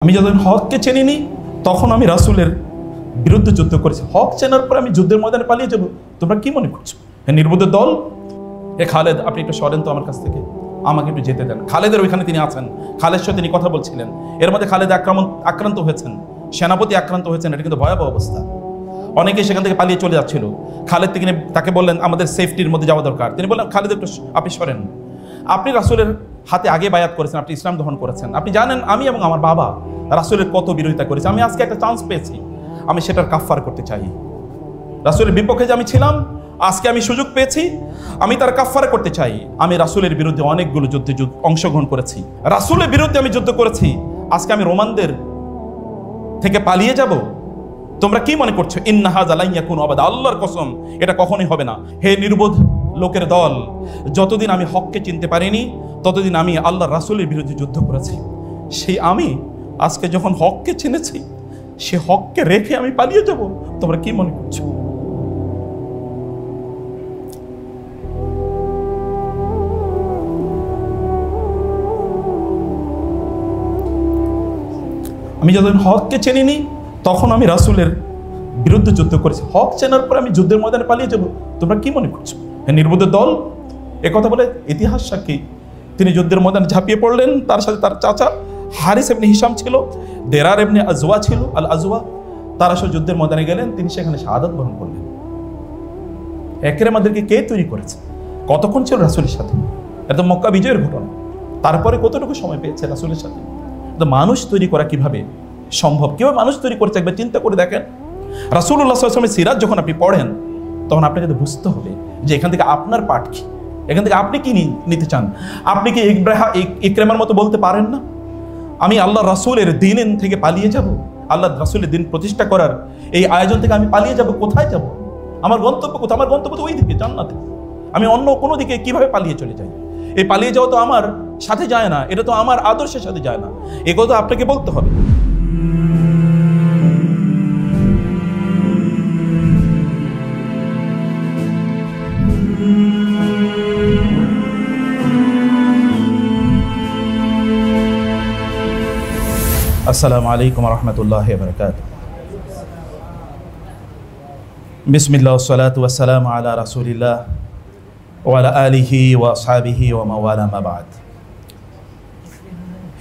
আমি যখন হককে চিনিনি তখন আমি রাসূলের বিরুদ্ধে যুদ্ধ করেছি। হক চেনার পর আমি যুদ্ধের ময়দানে পালিয়ে যাব, তোমরা কি মনে করছো? নির্বোধ দল। খালেদ, আপনি একটু সরেন তো আমার কাছ থেকে, আমাকে একটু যেতে দেন। খালেদের ওইখানে তিনি আছেন, খালেদের সাথে তিনি কথা বলছিলেন। এর মধ্যে খালেদ আক্রান্ত হয়েছেন, সেনাপতি আক্রান্ত হয়েছেন। এটা কিন্তু ভয়াবহ অবস্থা। অনেকেই সেখান থেকে পালিয়ে চলে যাচ্ছিল। খালেদ তাকে বললেন আমাদের সেফটির মধ্যে যাওয়া দরকার। তিনি বললেন খালেদ একটু আপনি সরেন, আপনি রাসূলের হাতে আগে বায়াত করেছেন, আপনি ইসলাম গ্রহণ করেছেন, আপনি জানেন আমি এবং আমার বাবা রাসূলের কত বিরোধিতা করেছি। আমি আজকে একটা চান্স পেয়েছি, আমি সেটার কাফফার করতে চাই। রাসূলের বিপক্ষে যে আমি ছিলাম, আজকে আমি সুযোগ পেয়েছি, আমি তার কাফফার করতে চাই। আমি রাসূলের বিরুদ্ধে অনেকগুলো যুদ্ধে অংশগ্রহণ করেছি, রাসূলের বিরুদ্ধে আমি যুদ্ধ করেছি। আজকে আমি রোমানদের থেকে পালিয়ে যাব? তোমরা কি মনে করছো? ইন্না হাযা লা ইয়াকুনু আবাদা, আল্লাহর কসম এটা কখনোই হবে না। হে নির্বোধ লোকের দল, যতদিন আমি হককে চিনতে পারিনি ততদিন আমি আল্লাহর রাসূলের বিরুদ্ধে যুদ্ধ করেছি। সেই আমি আজকে যখন হককে চিনেছি, সে হককে রেখে আমি পালিয়ে যাব? তোমরা কি মনে করছো? আমি যখন হককে চিনিনি তখন আমি রাসূলের বিরুদ্ধে যুদ্ধ করেছি। হক চেনার পর আমি যুদ্ধের ময়দানে পালিয়ে যাব, তোমরা কি মনে করছো? নির্বোধ দল। কথা বলে ইতিহাস সাক্ষী। তিনি যুদ্ধের ময়দানে ঝাঁপিয়ে পড়লেন। তার সাথে তার চাচা হারিস ইবনে হিশাম ছিল, দেরার ইবনে আজওয়া ছিল, আল আজওয়া। তারা সব যুদ্ধের ময়দানে গেলেন, তিনি সেখানে শাহাদাত বরণ করলেন। ইকরামাদেরকে কে তৈরি করেছে? কতক্ষণ ছিল রাসূলের সাথে? এটা মক্কা বিজয়ের ঘটনা। তারপরে কতটুকু সময় পেয়েছে রাসূলের সাথে? তো মানুষ তৈরি করা কিভাবে সম্ভব? কিভাবে মানুষ তৈরি করেছে একবার চিন্তা করে দেখেন। রাসূলুল্লাহ সাল্লাল্লাহু আলাইহি ওয়াসাল্লামের সিরাত যখন আপনি পড়েন, তখন আপনাকে বুঝতে হবে যে এখান থেকে আপনার পাঠ কি, এখান থেকে আপনি কি নিতে চান। আপনি কি ইকরামার মতো বলতে পারেন না আমি আল্লাহ রাসূলের দিন থেকে পালিয়ে যাব? আল্লাহ রাসূলের দিন প্রতিষ্ঠা করার এই আয়োজন থেকে আমি পালিয়ে যাব? কোথায় যাব? আমার গন্তব্য কোথায়? আমার গন্তব্য তো ওই দিকে, জান্নাতে। আমি অন্য কোনো দিকে কিভাবে পালিয়ে চলে যাই? এই পালিয়ে যাওয়া তো আমার সাথে যায় না, এটা তো আমার আদর্শের সাথে যায় না। এ কথা আপনাকে বলতে হবে। আসসালামু আলাইকুম ওয়া রাহমাতুল্লাহি ওয়া বারাকাতুহু। বিসমিল্লাহ ওয়া সলাতু ওয়া সালামু আলা রাসূলিল্লাহ ওয়া আলা আলিহি ওয়া আসহাবিহি ওয়া মাওয়ালা মা বাদ।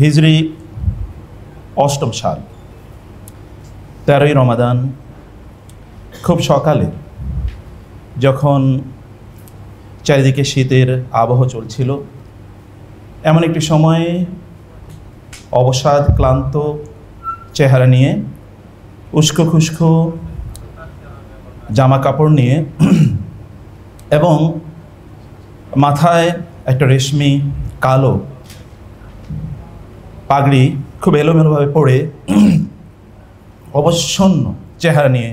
হিজরি ৮ম সাল, 13ই রমাদান, খুব সকালে যখন চারিদিকে শীতের আবহ চলছিল, এমন একটি সময়ে অবসাদ ক্লান্ত চেহারা নিয়ে, উস্কো খুস্কো জামা কাপড় নিয়ে এবং মাথায় একটা রেশমি কালো পাগড়ি খুব এলোমেলোভাবে পরে অবসন্ন চেহারা নিয়ে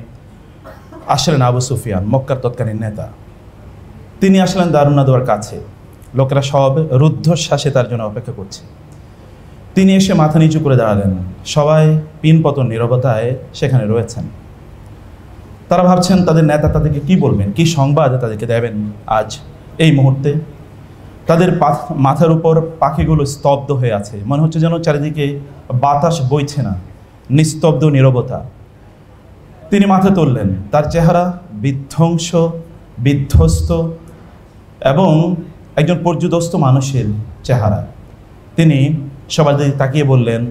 আসলেন আবু সুফিয়ান, মক্কার তৎকালীন নেতা। তিনি আসলেন দারুন নাদওয়ার কাছে। লোকেরা সব রুদ্ধশ্বাসে তার জন্য অপেক্ষা করছে। তিনি এসে মাথা নিচু করে দাঁড়ালেন। সবাই পিনপতন নীরবতায় সেখানে রয়েছেন। তারা ভাবছেন তাদের নেতা তাদেরকে কি বলবেন, কি সংবাদ তাদেরকে দেবেন আজ এই মুহূর্তে। তাদের মাথার উপর পাখিগুলো স্তব্ধ হয়ে আছে, মনে হচ্ছে যেন চারিদিকে বাতাস বইছে না, নিস্তব্ধ নীরবতা। তিনি মাথা তুললেন। তার চেহারা বিধ্বংস, বিধ্বস্ত এবং একজন পর্যুদস্ত মানুষের চেহারা। তিনি সবার দিকে তাকিয়ে বললেন,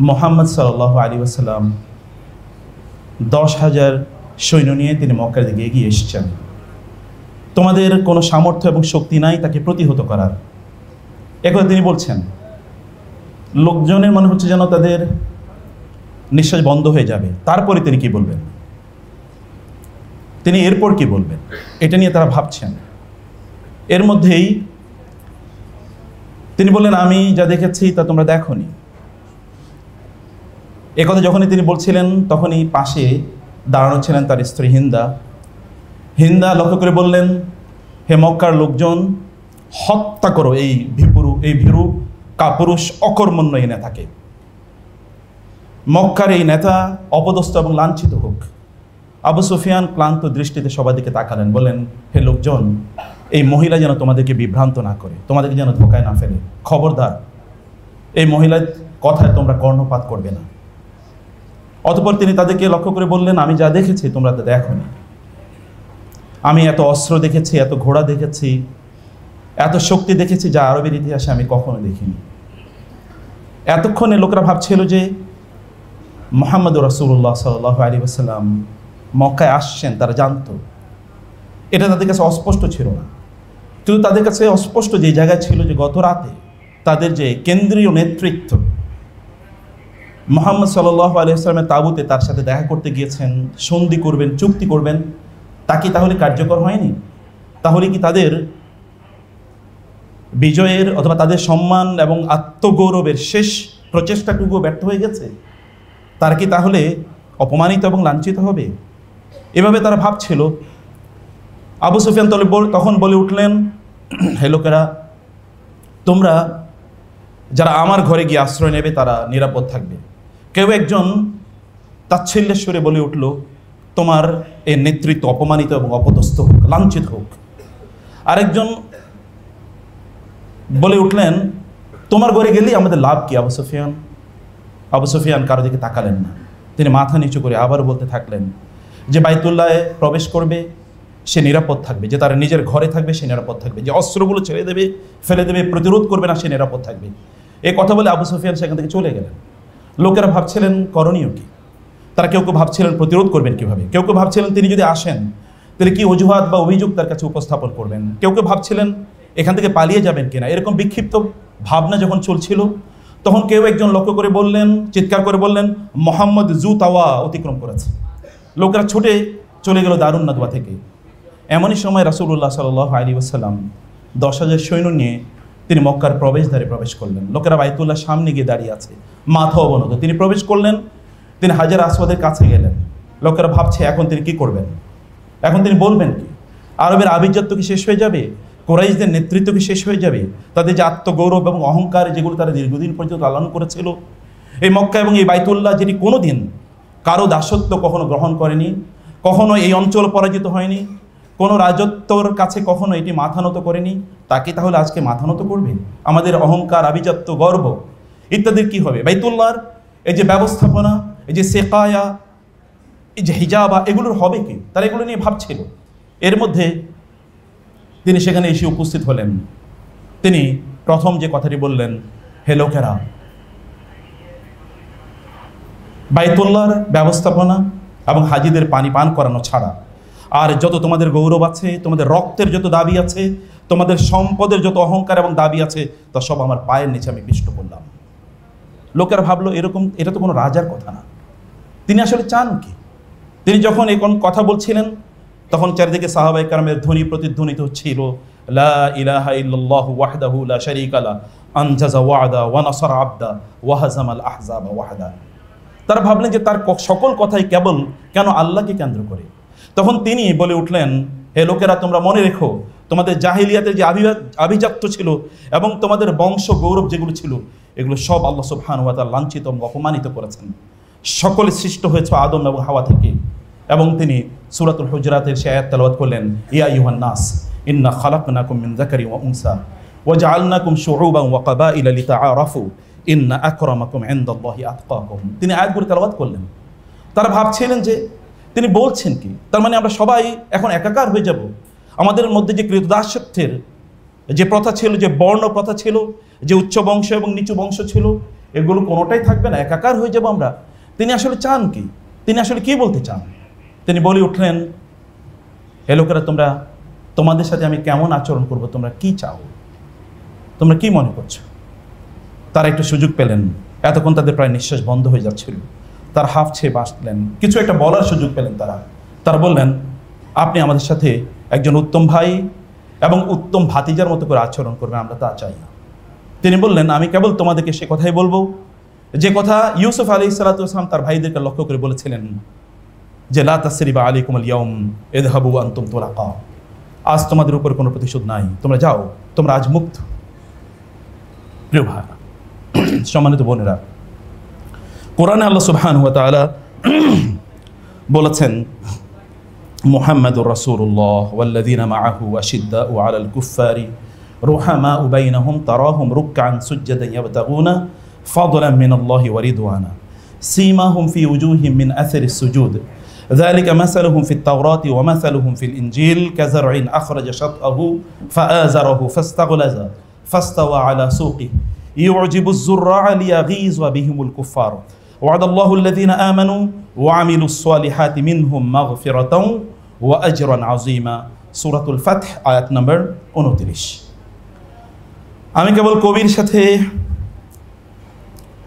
মুহাম্মদ সাল্লাল্লাহু আলাইহি ওয়াসাল্লাম 10,000 সৈন্য নিয়ে তিনি মক্কার দিকে এগিয়ে এসেছেন। তোমাদের কোনো সামর্থ্য এবং শক্তি নাই তাকে প্রতিহত করার। একথা তিনি বলছেন। লোকজনের মনে হচ্ছে যেন তাদের নিঃশ্বাস বন্ধ হয়ে যাবে। তারপরে তিনি কি বলবেন, তিনি এরপর কি বলবেন, এটা নিয়ে তারা ভাবছেন। এর মধ্যেই তিনি বললেন, আমি যা দেখেছি তা তোমরা দেখোনি। একথা যখনই তিনি বলছিলেন, তখনই পাশে দাঁড়ানো ছিলেন তার স্ত্রী হিন্দা। হিন্দা লক্ষ্য করে বললেন, হে মক্কার লোকজন, হত্যা করো এই ভীরু কাপুরুষ অকর্মণ্য এই নেতাকে। মক্কার এই নেতা অপদস্থ এবং লাঞ্ছিত হোক। আবু সুফিয়ান ক্লান্ত দৃষ্টিতে সবার দিকে তাকালেন, বললেন, হে লোকজন, এই মহিলা যেন তোমাদেরকে বিভ্রান্ত না করে, তোমাদেরকে যেন ধোকায় না ফেলে। খবরদার, এই মহিলা কথায় তোমরা কর্ণপাত করবে না। অতঃপর তিনি তাদেরকে লক্ষ্য করে বললেন, আমি যা দেখেছি তোমরা তা দেখোনি। আমি এত অস্ত্র দেখেছি, এত ঘোড়া দেখেছি, এত শক্তি দেখেছি যা আরবের ইতিহাসে আমি কখনো দেখিনি। এতক্ষণে লোকেরা ভাবছিল যে মুহাম্মদ রাসূলুল্লাহ সাল্লাল্লাহু আলাইহি ওয়াসাল্লাম মক্কায় আসছেন, তারা জানতো। এটা তাদের কাছে অস্পষ্ট ছিল না, কিন্তু তাদের কাছে অস্পষ্ট যে জায়গায় ছিল যে গত রাতে তাদের যে কেন্দ্রীয় নেতৃত্ব মুহাম্মদ সাল্লাল্লাহু আলাইহি ওয়াসাল্লামের তাঁবুতে তার সাথে দেখা করতে গিয়েছেন, সন্ধি করবেন, চুক্তি করবেন, তা কি তাহলে কার্যকর হয়নি? তাহলে কি তাদের বিজয়ের অথবা তাদের সম্মান এবং আত্মগৌরবের শেষ প্রচেষ্টাটুকু ব্যর্থ হয়ে গেছে? তারা কি তাহলে অপমানিত এবং লাঞ্ছিত হবে? এভাবে তারা ভাবছিল। আবু সুফিয়ান তখন বলে উঠলেন, হে লোকেরা, তোমরা যারা আমার ঘরে গিয়ে আশ্রয় নেবে তারা নিরাপদ থাকবে। কেউ একজন তাচ্ছিল্যের সুরে বলে উঠল, তোমার এই নেতৃত্ব অপমানিত এবং অপদস্থ হোক, লাঞ্ছিত হোক। আরেকজন বলে উঠলেন, তোমার ঘরে গেলেই আমাদের লাভ কি আবু সুফিয়ান? আবু সুফিয়ান কারো দিকে তাকালেন না, তিনি মাথা নিচু করে আবার বলতে থাকলেন যে বাইতুল্লাহে প্রবেশ করবে সে নিরাপদ থাকবে, যে তারা নিজের ঘরে থাকবে সে নিরাপদ থাকবে, যে অস্ত্রগুলো ছেড়ে দেবে, ফেলে দেবে, প্রতিরোধ করবে না সে নিরাপদ থাকবে। এই কথা বলে আবু সুফিয়ান সেখান থেকে চলে গেলেন। লোকেরা ভাবছিলেন করণীয় কি? তারা কেউ কেউ ভাবছিলেন প্রতিরোধ করবেন কিভাবে, কেউ কেউ ভাবছিলেন তিনি যদি আসেন তাহলে কি অজুহাত বা অভিযোগ তার কাছে উপস্থাপন করবেন, কেউ কেউ ভাবছিলেন এখান থেকে পালিয়ে যাবেন কিনা। এরকম বিক্ষিপ্ত ভাবনা যখন চলছিল তখন কেউ একজন লক্ষ্য করে বললেন, চিৎকার করে বললেন, মুহাম্মদ জু তাওয়া অতিক্রম করেছে। লোকেরা ছুটে চলে গেল দারুন নাদওয়া থেকে। এমনই সময় রাসূলুল্লাহ সাল্লাল্লাহু আলাইহি ওয়াসাল্লাম 10,000 সৈন্য নিয়ে তিনি মক্কার প্রবেশদ্বারে প্রবেশ করলেন। লোকেরা বাইতুল্লাহ সামনে গিয়ে দাঁড়িয়ে আছে, মাথা অবনত। তিনি প্রবেশ করলেন, তিনি হাজার আসওয়াদের কাছে গেলেন। লোকেরা ভাবছে এখন তিনি কি করবেন, এখন তিনি বলবেন কি? আরবের আভিজাত্য কি শেষ হয়ে যাবে? কুরাইশদের নেতৃত্ব কি শেষ হয়ে যাবে? তাদের যে আত্মগৌরব এবং অহংকার যেগুলো তারা দীর্ঘদিন পর্যন্ত লালন করেছিল, এই মক্কা এবং এই বাইতুল্লাহ যেটি কোনোদিন কারো দাসত্ব কখনো গ্রহণ করেনি, কখনো এই অঞ্চল পরাজিত হয়নি, কোনো রাজত্বর কাছে কখনো এটি মাথা নত করেনি, তাকে তাহলে আজকে মাথা নত করবে? আমাদের অহংকার, আভিজাত্য, গর্ব ইত্যাদির কি হবে? বাইতুল্লাহর এই যে ব্যবস্থাপনা, এই যে সেকায়া, এই যে হিজাবা, এগুলোর হবে কি? তারা এগুলো নিয়ে ভাবছিল। এর মধ্যে তিনি সেখানে এসে উপস্থিত হলেন। তিনি প্রথম যে কথাটি বললেন, হে লোকেরা, বাইতুল্লাহর ব্যবস্থাপনা এবং হাজিদের পানি পান করানো ছাড়া আর যত তোমাদের গৌরব আছে, তোমাদের রক্তের যত দাবি আছে, তোমাদের সম্পদের যত অহংকার এবং দাবি আছে, তা সব আমার পায়ের নিচে আমি পিষ্ট করলাম। লোকেরা ভাবলো এরকম, এটা তো কোনো রাজার কথা না। তিনি আসলে চান কি? তিনি যখন এই কথা বলছিলেন তখন চারিদিকে সাহাবায়ে কেরামের ধ্বনি প্রতিধ্বনিত হচ্ছিল, লা ইলাহা ইল্লাল্লাহু ওয়াহদাহু লা শারীকা লা আনজাযা ওয়া'দা ওয়া নাসারা আবদা ওয়া হাযামাল আহজাবা ওয়াহদা। তারা ভাবলেন যে তার সকল কথাই কেবল কেন আল্লাহকে কেন্দ্র করে। তখন তিনি বলে উঠলেন, হে লোকেরা, তোমরা মনে রেখো তোমাদের জাহিলিয়াতের যে আভিজাত্য ছিল এবং তোমাদের বংশ গৌরব যেগুলো ছিল, এগুলো সব আল্লাহ সুবহানাহু ওয়া তাআলা লাঞ্ছিত এবং অপমানিত করেছেন। সকলে সৃষ্ট হয়েছে আদম এবং হাওয়া থেকে। এবং তিনি সূরাতুল হুজরাতের সে আয়াত তেলাওয়াত করলেন, ইয়া আইয়ুহান নাস ইন্না খালাকনাকুম মিন যাকারিন ওয়া উনসা ওয়া জাআলনাকুম শুউবান ওয়া ক্বাবাইলা লিতাআরাফু ইন্না আকরামাকুম ইনদাল্লাহি আতকাকুম। তিনি আয়াতগুলো তেলাওয়াত করলেন। তারা ভাবছিলেন যে তিনি বলছেন কি? তার মানে আমরা সবাই এখন একাকার হয়ে যাব? আমাদের মধ্যে যে কৃতদাসত্বের যে প্রথা ছিল, যে বর্ণ প্রথা ছিল, যে উচ্চ বংশ এবং নিচু বংশ ছিল, এগুলো কোনোটাই থাকবে না, একাকার হয়ে যাব আমরা। তিনি আসলে চান কি? তিনি আসলে কি বলতে চান? তিনি বলে উঠলেন, হে লোকেরা, তোমাদের সাথে আমি কেমন আচরণ করব? তোমরা কি চাও? তোমরা কি মনে করছো? তারা একটু সুযোগ পেলেন। এতক্ষণ তাদের প্রায় নিঃশ্বাস বন্ধ হয়ে যাচ্ছিল। তারা হাফ ছেয়ে বাঁচলেন, কিছু একটা বলার সুযোগ পেলেন। তারা বললেন, আপনি আমাদের সাথে একজন উত্তম ভাই এবং উত্তম ভাতিজার মতো করে আচরণ করবেন, আমরা তা চাই না। তিনি বললেন, আমি কেবল তোমাদেরকে সে কথাই বলবো যে কথা ইউসুফ আলাইহিস সালাতু ওয়াস সালাম তার ভাইদেরকে লক্ষ্য করে বলেছিলেন, যে লা তাসরিবা আলাইকুমুল ইয়াউম ইযহাবু ওয়া আনতুম তুলাকা। আজ তোমাদের উপর কোনো প্রতিশোধ নাই, তোমরা যাও, তোমরা আজ মুক্ত। প্রিয় ভাই, সম্মানিত বোনেরা, কোরআনে আল্লাহ সুবহানাহু ওয়া তাআলা বলেছেন, মুহাম্মাদুর রাসূলুল্লাহ ওয়াল্লাযীনা মাআহু আশিদ্দাউ আলাল কুফফারি রুহামাউ বাইনাহুম তারাহুম রুকআন সুজ্জাদান ইয়াবতাগুনা فضلا من الله ورضوانا سيماهم في وجوههم من أثر السجود ذلك مثلهم في التوراة ومثلهم في الإنجيل كزرع أخرج شطأه فآزره فاستغلظ فاستوى على سوقه يعجب الزراع ليغيظ بهم الكفار وعد الله الذين آمنوا وعملوا الصالحات منهم مغفرة وأجرا عظيما سورة الفتح آيات نمبر 29 আমি কেবল কবির সাথে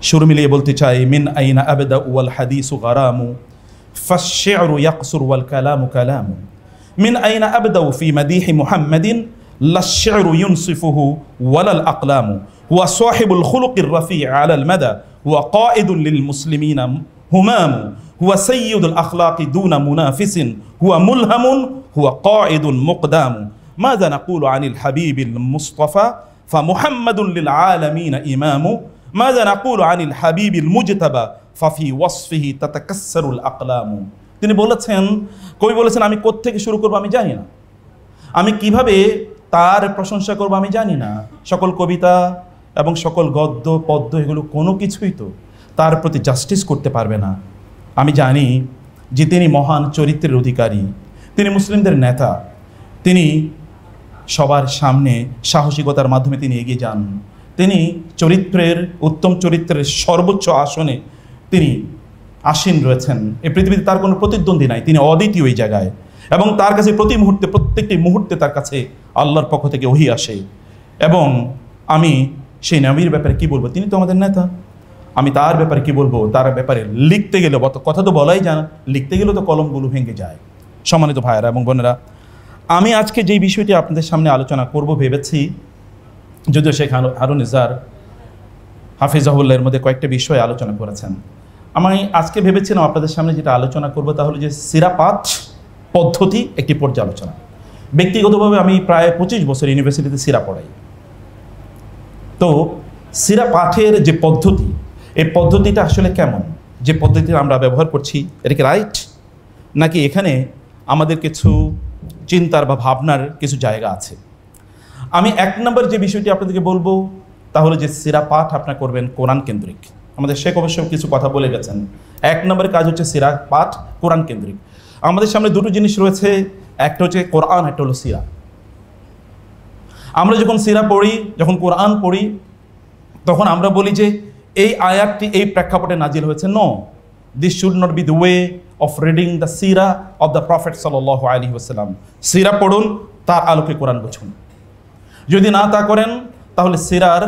সুর মিলিয়ে বলতে চাই মিন আইনা আবদা ওয়াল হাদিসু গারামু ফাশ-শি'রু ইয়াকসুর ওয়াল কালামু কালামু মিন আইনা আবদা ফি মাদিহি মুহাম্মাদিন লাশ-শি'রু ইউনসিফুহু ওয়ালাল আকলামু হুয়া সাহিবুল খুলুকির রাফি' আলাল মাদা হুয়া কাঈদুন লিল মুসলিমিনা হুমামু হুয়া সাইয়্যিদুল আখলাকি দুনা মুনাফিসিন হুয়া মুলহামুন হুয়া কাঈদুন মুকদামু মাযা নাকুলু আনিল হাবিবিল মুস্তাফা فمحمد للعالمين إمام ماذا نقول عن الحبيب المجتبى ففي وصفه تتكسر الأقلام তিনি বলেছেন কবি বলেছেন আমি কোথা থেকে শুরু করব আমি জানি না আমি কিভাবে তার প্রশংসা করব আমি জানি না সকল কবিতা এবং সকল গদ্য পদ্য এগুলো কোনো কিছুই তো তার প্রতি জাস্টিস করতে পারবে না আমি জানি যে তিনি মহান চরিত্রের অধিকারী তিনি মুসলিমদের নেতা তিনি সবার সামনে সাহসিকতার মাধ্যমে তিনি এগিয়ে যান তিনি চরিত্রের উত্তম চরিত্রের সর্বোচ্চ আসনে তিনি আসীন রয়েছেন এই পৃথিবীতে তার কোনো প্রতিদ্বন্দ্বী নাই তিনি অদ্বিতীয় এই জায়গায় এবং তার কাছে প্রতি মুহূর্তে প্রত্যেকটি মুহূর্তে তার কাছে আল্লাহর পক্ষ থেকে ওহী আসে এবং আমি সেই নবীর ব্যাপারে কি বলবো তিনি তো আমাদের নেতা আমি তার ব্যাপারে কি বলবো তার ব্যাপারে লিখতে গেলে কথা তো বলাই যায় না লিখতে গেলেও তো কলমগুলো ভেঙে যায় সম্মানিত ভাইয়েরা এবং বোনেরা আমি আজকে যেই বিষয়টি আপনাদের সামনে আলোচনা করব ভেবেছি যদিও শেখ হারুন নিজার হাফিজাহুল্লাহর মধ্যে কয়েকটা বিষয় আলোচনা করেছেন আমি আজকে ভেবেছিলাম আপনাদের সামনে যেটা আলোচনা করব তা হলো যে সিরা পাঠ পদ্ধতি একটি পর্যালোচনা ব্যক্তিগতভাবে আমি প্রায় 25 বছর ইউনিভার্সিটিতে সিরা পড়াই তো সিরা পাঠের যে পদ্ধতি এই পদ্ধতিটা আসলে কেমন যে পদ্ধতিটা আমরা ব্যবহার করছি এটা কি রাইট নাকি এখানে আমাদের কিছু চিন্তার বা ভাবনার কিছু জায়গা আছে আমি এক নম্বর যে বিষয়টি আপনাদেরকে বলবো তাহলে যে সিরা পাঠ আপনারা করবেন কোরআন কেন্দ্রিক আমাদের শেখ অবশ্য কিছু কথা বলে গেছেন এক নম্বরের কাজ হচ্ছে সিরা পাঠ কোরআন কেন্দ্রিক আমাদের সামনে দুটো জিনিস রয়েছে একটা হচ্ছে কোরআন একটা হলো সিরা আমরা যখন সিরা পড়ি যখন কোরআন পড়ি তখন আমরা বলি যে এই আয়াতটি এই প্রেক্ষাপটে নাজিল হয়েছে no this should not be the way of reading the seerah of the Prophet sallallahu alaihi wasallam সিরা পড়ুন তার আলোকে কোরআন বুঝুন যদি না তা করেন তাহলে সিরার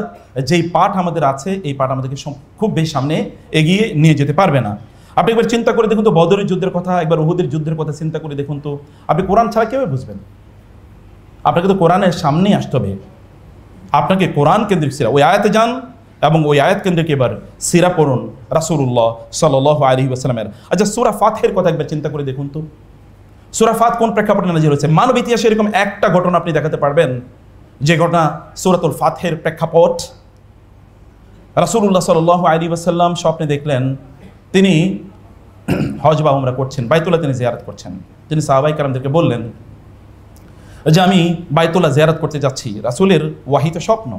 যেই পাঠ আমাদের আছে এই পাঠ আমাদেরকে খুব বেশি সামনে এগিয়ে নিয়ে যেতে পারবে না আপনি একবার চিন্তা করে দেখুন তো বদরের যুদ্ধের কথা একবার উহুদের যুদ্ধের কথা চিন্তা করে দেখুন তো আপনি কোরআন ছাড়া কিভাবে বুঝবেন আপনাকে তো কোরআনের সামনেই আসতে হবে আপনাকে কোরআন কেন্দ্রিক সিরা ওই আয়াতে যান এবং ওই আয়াত কেন্দ্রিক এবার সিরা পড়ুন রাসূলুল্লাহ সাল্লাল্লাহু আলাইহি ওয়াসাল্লামের আচ্ছা সূরা ফাতহের কথা একবার চিন্তা করে দেখুন তো সূরা ফাত কোন প্রেক্ষাপটে নাযিল হয়েছে মানব ইতিহাসে এরকম একটা ঘটনা আপনি দেখাতে পারবেন যে ঘটনা সূরাতুল ফাতহের প্রেক্ষাপট রাসূলুল্লাহ সাল্লাল্লাহু আলাইহি ওয়াসাল্লাম স্বপ্নে দেখলেন তিনি হজ বা উমরা করছেন বাইতুল্লাহ তিনি জিয়ারত করছেন তিনি সাহাবায়ে কেরামদেরকে বললেন যে আমি বাইতুল্লাহ জিয়ারত করতে যাচ্ছি রাসূলের ওয়াহি তো স্বপ্ন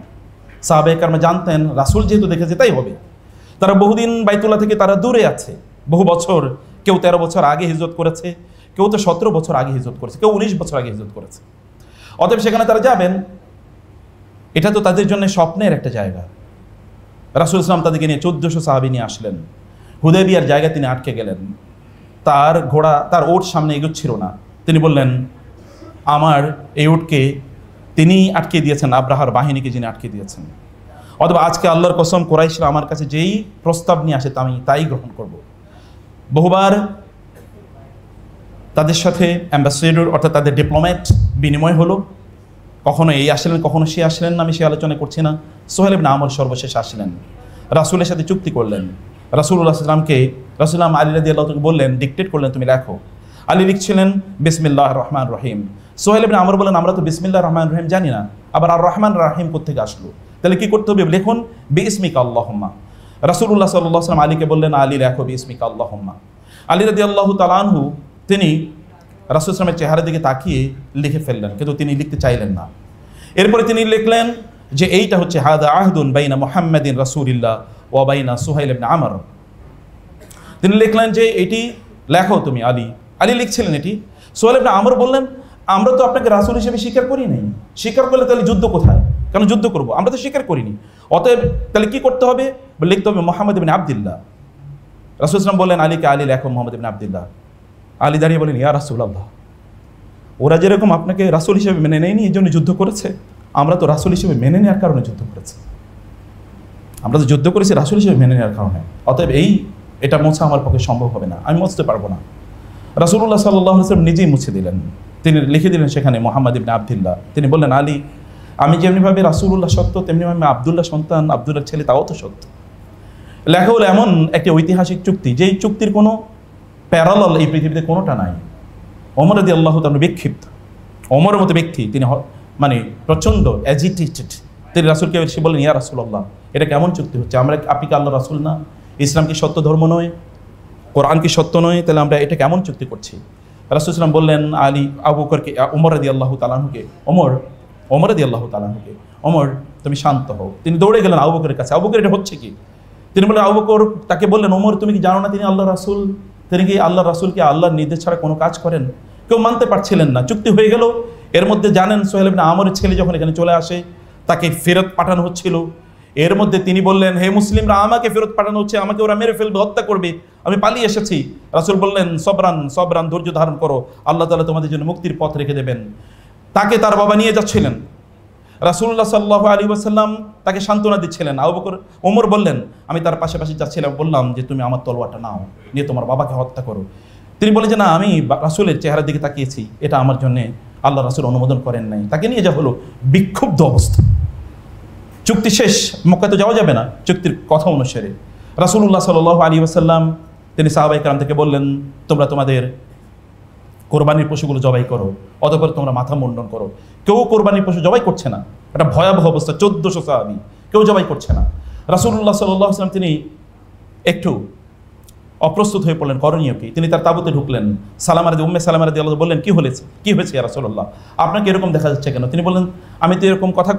সাহাবায়ে কেরাম জানতেন রাসূল যেহেতু দেখেছে তাই হবে তারা বহুদিন বাইতুল্লাহ থেকে তারা দূরে আছে বহু বছর কেউ 13 বছর আগে হিজরত করেছে কেউ তো 17 বছর আগে হিজরত করেছে কেউ 19 বছর আগে হিজরত করেছে অতএব সেখানে তারা যাবেন এটা তো তাদের জন্য স্বপ্নের একটা জায়গা রাসূল সাল্লাল্লাহু তাদেরকে নিয়ে 1400 সাহাবী নিয়ে আসলেন হুদায়বিয়ার জায়গায় তিনি আটকে গেলেন তার ঘোড়া তার ওট সামনে এগোচ্ছিল না তিনি বললেন আমার এই ওটকে তিনি আটকে দিয়েছেন আব্রাহার বাহিনীকে যিনি আটকে দিয়েছেন অথবা আজকে আল্লাহর কসম কুরাইশরা আমার কাছে যেই প্রস্তাব নিয়ে আসে আমি তাই গ্রহণ করব বহুবার তাদের সাথে অ্যাম্বাসেডর অর্থাৎ তাদের ডিপ্লোম্যাট বিনিময় হলো কখনো এই আসলেন কখনো সে আসলেন না আমি সে আলোচনা করছি না সোহেল ইবনে আমর সর্বশেষ আসলেন রাসূলের সাথে চুক্তি করলেন রাসূলুল্লাহ সাল্লাল্লাহু আলাইহি ওয়াসাল্লামকে রাসূলুল্লাহ আলী রাদিয়াল্লাহু তাআলা বললেন ডিক্টেট করলেন তুমি লেখো আলী লিখছিলেন বিসমিল্লাহির রহমানির রহিম সোহেল ইবনে আমর বলেন আমরা তো বিসমিল্লাহির রহমানির রহিম জানি না আবার আর রহমান রহিম কোথা থেকে আসলো তাহলে কি করতে হবে লিখুন বিসমিকা আল্লাহুম্মা রাসূলুল্লাহ সাল্লাল্লাহু আলাইহি ওয়াসাল্লাম আলীকে বললেন আলী লেখো বিসমিকা আল্লাহুম্মা আলী রাদিয়াল্লাহু তাআলা আনহু তিনি রাসূল সাল্লামের চেহারার দিকে তাকিয়ে লিখে ফেললেন কিন্তু তিনি লিখতে চাইলেন না এরপরে তিনি লিখলেন যে এইটা হচ্ছে হাদা আহদুন বাইনা মুহাম্মাদিন রাসূলিল্লাহ ওয়া বাইনা সুহাইল ইবনে আমর। তিনি লিখলেন যে এটি লেখো তুমি আলী। আলী লিখছিলেন এটি। সুহাইল ইবনে আমর বললেন, আমরা তো আপনাকে রাসূল হিসেবে স্বীকার করি নাই, স্বীকার করলে তাহলে যুদ্ধ কোথায়, কেন যুদ্ধ করবো, আমরা তো স্বীকার করিনি, অতএব তাহলে কি করতে হবে, লিখতে হবে মুহাম্মদ ইবনে আব্দুল্লাহ। রাসূল সাল্লাল্লাহু আলাইহি ওয়াসাল্লাম বললেন আলীকে, আলী লেখো মুহাম্মদ ইবনে আব্দুল্লাহ। আলী দাঁড়িয়ে বলেন, ইয়া রাসূলুল্লাহ, ওরা যেরকম আপনাকে রাসূল হিসেবে মেনে নেয়নি এই জন্য যুদ্ধ করেছে, আমরা তো রাসূল হিসেবে মেনে নেওয়ার কারণে যুদ্ধ করেছি, আমরা তো যুদ্ধ করেছি রাসূল হিসেবে মেনে নেওয়ার কারণে, অতএব এটা মোছা আমার পক্ষে সম্ভব হবে না, আমি মুছতে পারবো না। রাসূলুল্লাহ সাল্লাল্লাহু আলাইহি ওয়াসাল্লাম নিজেই মুছে দিলেন, তিনি লিখে দিলেন সেখানে মুহাম্মদ ইবনে আব্দুল্লাহ। তিনি বললেন, আলী, আমি যেমনিভাবে রাসূলুল্লাহ সত্য তেমনিভাবে আব্দুল্লাহ সন্তান, আব্দুল্লাহ ছেলে, তাও তো সত্য। লেখা হলো এমন একটি ঐতিহাসিক চুক্তি, যেই চুক্তির কোনো প্যারালাল এই পৃথিবীতে কোনোটা নাই। ওমর রাদিয়াল্লাহু তাআলা বিক্ষিপ্ত, ওমরের মতো ব্যক্তি, তিনি মানে প্রচণ্ড অ্যাজিটেটেড। তিনি রাসূলকে এসে বললেন, ইয়া রাসূলুল্লাহ, এটা কেমন চুক্তি হচ্ছে, আপনি কি আল্লাহ রাসূল না, ইসলাম কি সত্য ধর্ম নয়, কোরআন কি সত্য নয়, তাহলে আমরা এটা কেমন চুক্তি করছি। রাসূল সাল্লাল্লাহু আলাইহি ওয়াসাল্লাম বললেন আলী, আবু বকরকে, ওমর রাদিয়াল্লাহু তাআলা আনহুকে, ওমর রাদিয়াল্লাহু তাআলা আনহুকে, ওমর তুমি শান্ত হও। তিনি দৌড়ে গেলেন আবু বকরের কাছে, আবু বকর এটা হচ্ছে কি। তিনি বললেন, আবু বকর তাকে বললেন, ওমর তুমি কি জানো না তিনি আল্লাহ রাসূল, তিনি কি আল্লাহ রাসূলকে আল্লাহর নির্দেশ ছাড়া কোনো কাজ করেন। কেউ মানতে পারছিলেন না, চুক্তি হয়ে গেল। এর মধ্যে জানেন সোহেল ইবনে আমরের ছেলে যখন এখানে চলে আসে, তাকে ফেরত পাঠানো হচ্ছিল। এর মধ্যে তিনি বললেন, হে মুসলিমরা, আমাকে ফেরত পাঠানো হচ্ছে, আমাকে ওরা মেরে ফেলবে, হত্যা করবে, আমি পালিয়ে এসেছি। রাসূল বললেন, সবরান সবরান, ধৈর্য ধারণ করো, আল্লাহ তাআলা তোমাদের জন্য মুক্তির পথ রেখে দেবেন। তাকে তার বাবা নিয়ে যাচ্ছিলেন, রাসূলুল্লাহ সাল্লাল্লাহু আলাইহি ওয়াসাল্লাম তাকে সান্ত্বনা দিচ্ছিলেন। আবু বকর, ওমর বললেন, আমি তার পাশাপাশি যাচ্ছিলাম, বললাম যে তুমি আমার তলোয়ারটা নাও, নিয়ে তোমার বাবাকে হত্যা করো। তিনি বলেন যে না, আমি রাসূলের চেহারার দিকে তাকিয়েছি, এটা আমার জন্য আল্লাহ রাসূল অনুমোদন করেন নাই। তাকে নিয়ে যা হলো বিক্ষুব্ধ অবস্থা। চুক্তি শেষ, মক্কায় তো যাওয়া যাবে না চুক্তির কথা অনুসারে। রাসূলুল্লাহ সাল্লাল্লাহু আলাইহি ওয়াসাল্লাম তিনি সাহাবায়ে কেরাম থেকে বললেন, তোমরা তোমাদের কোরবানির পশুগুলো জবাই করো, অতঃপর তোমরা মাথা মুন্ডন করো। কেউ কোরবানির পশু জবাই করছে না, একটা ভয়াবহ অবস্থা, 1400 সাহাবী কেউ জবাই করছে না। রাসূলুল্লাহ সাল্লাল্লাহু আলাইহি ওয়াসাল্লাম তিনি একটু অপ্রস্তুত হয়ে পড়লেন, করণীয় কি। তিনি তার তাঁবুতে ঢুকলেন। উম্মে সালামা রাদিয়াল্লাহু বললেন, কি হয়েছে ইয়া রাসূলুল্লাহ, আপনাকে এরকম দেখা যাচ্ছে কেন। তিনি বললেন, আমি তো এরকম কথা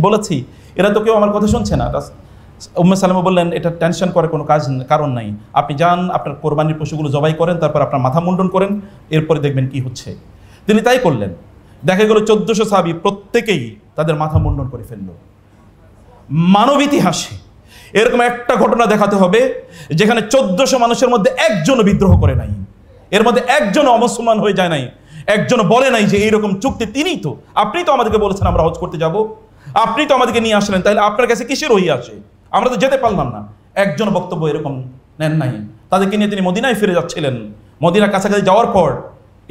বলেছি, এরা তো কেউ আমার কথা শুনছে না। উম্মে সালামা বললেন, এটা টেনশন করে কোনো কারণ নাই, আপনি যান, আপনার কোরবানির পশুগুলো জবাই করেন, তারপর আপনার মাথা মুন্ডন করেন, এরপরে দেখবেন কি হচ্ছে। তিনি তাই করলেন। দেখা গেল 1400 সাহাবী প্রত্যেকেই তাদের মাথা মুন্ডন করে ফেলল। মানব ইতিহাসে এরকম একটা ঘটনা দেখাতে হবে যেখানে 1400 মানুষের মধ্যে একজনও বিদ্রোহ করে নাই, এর মধ্যে একজনও অমুসলমান হয়ে যায় নাই, একজন বলে নাই যে এইরকম চুক্তি তিনিই তো, আপনি তো আমাদেরকে বলেছেন আমরা হজ করতে যাব, আপনি তো আমাদেরকে নিয়ে আসলেন, তাহলে আপনার কাছে কিসের ওহী আসে, আমরা তো যেতে পারলাম না। একজন বক্তব্য এরকম নেন নাই। তাদেরকে নিয়ে তিনি মদিনায় ফিরে যাচ্ছিলেন। মদিনার কাছাকাছি যাওয়ার পর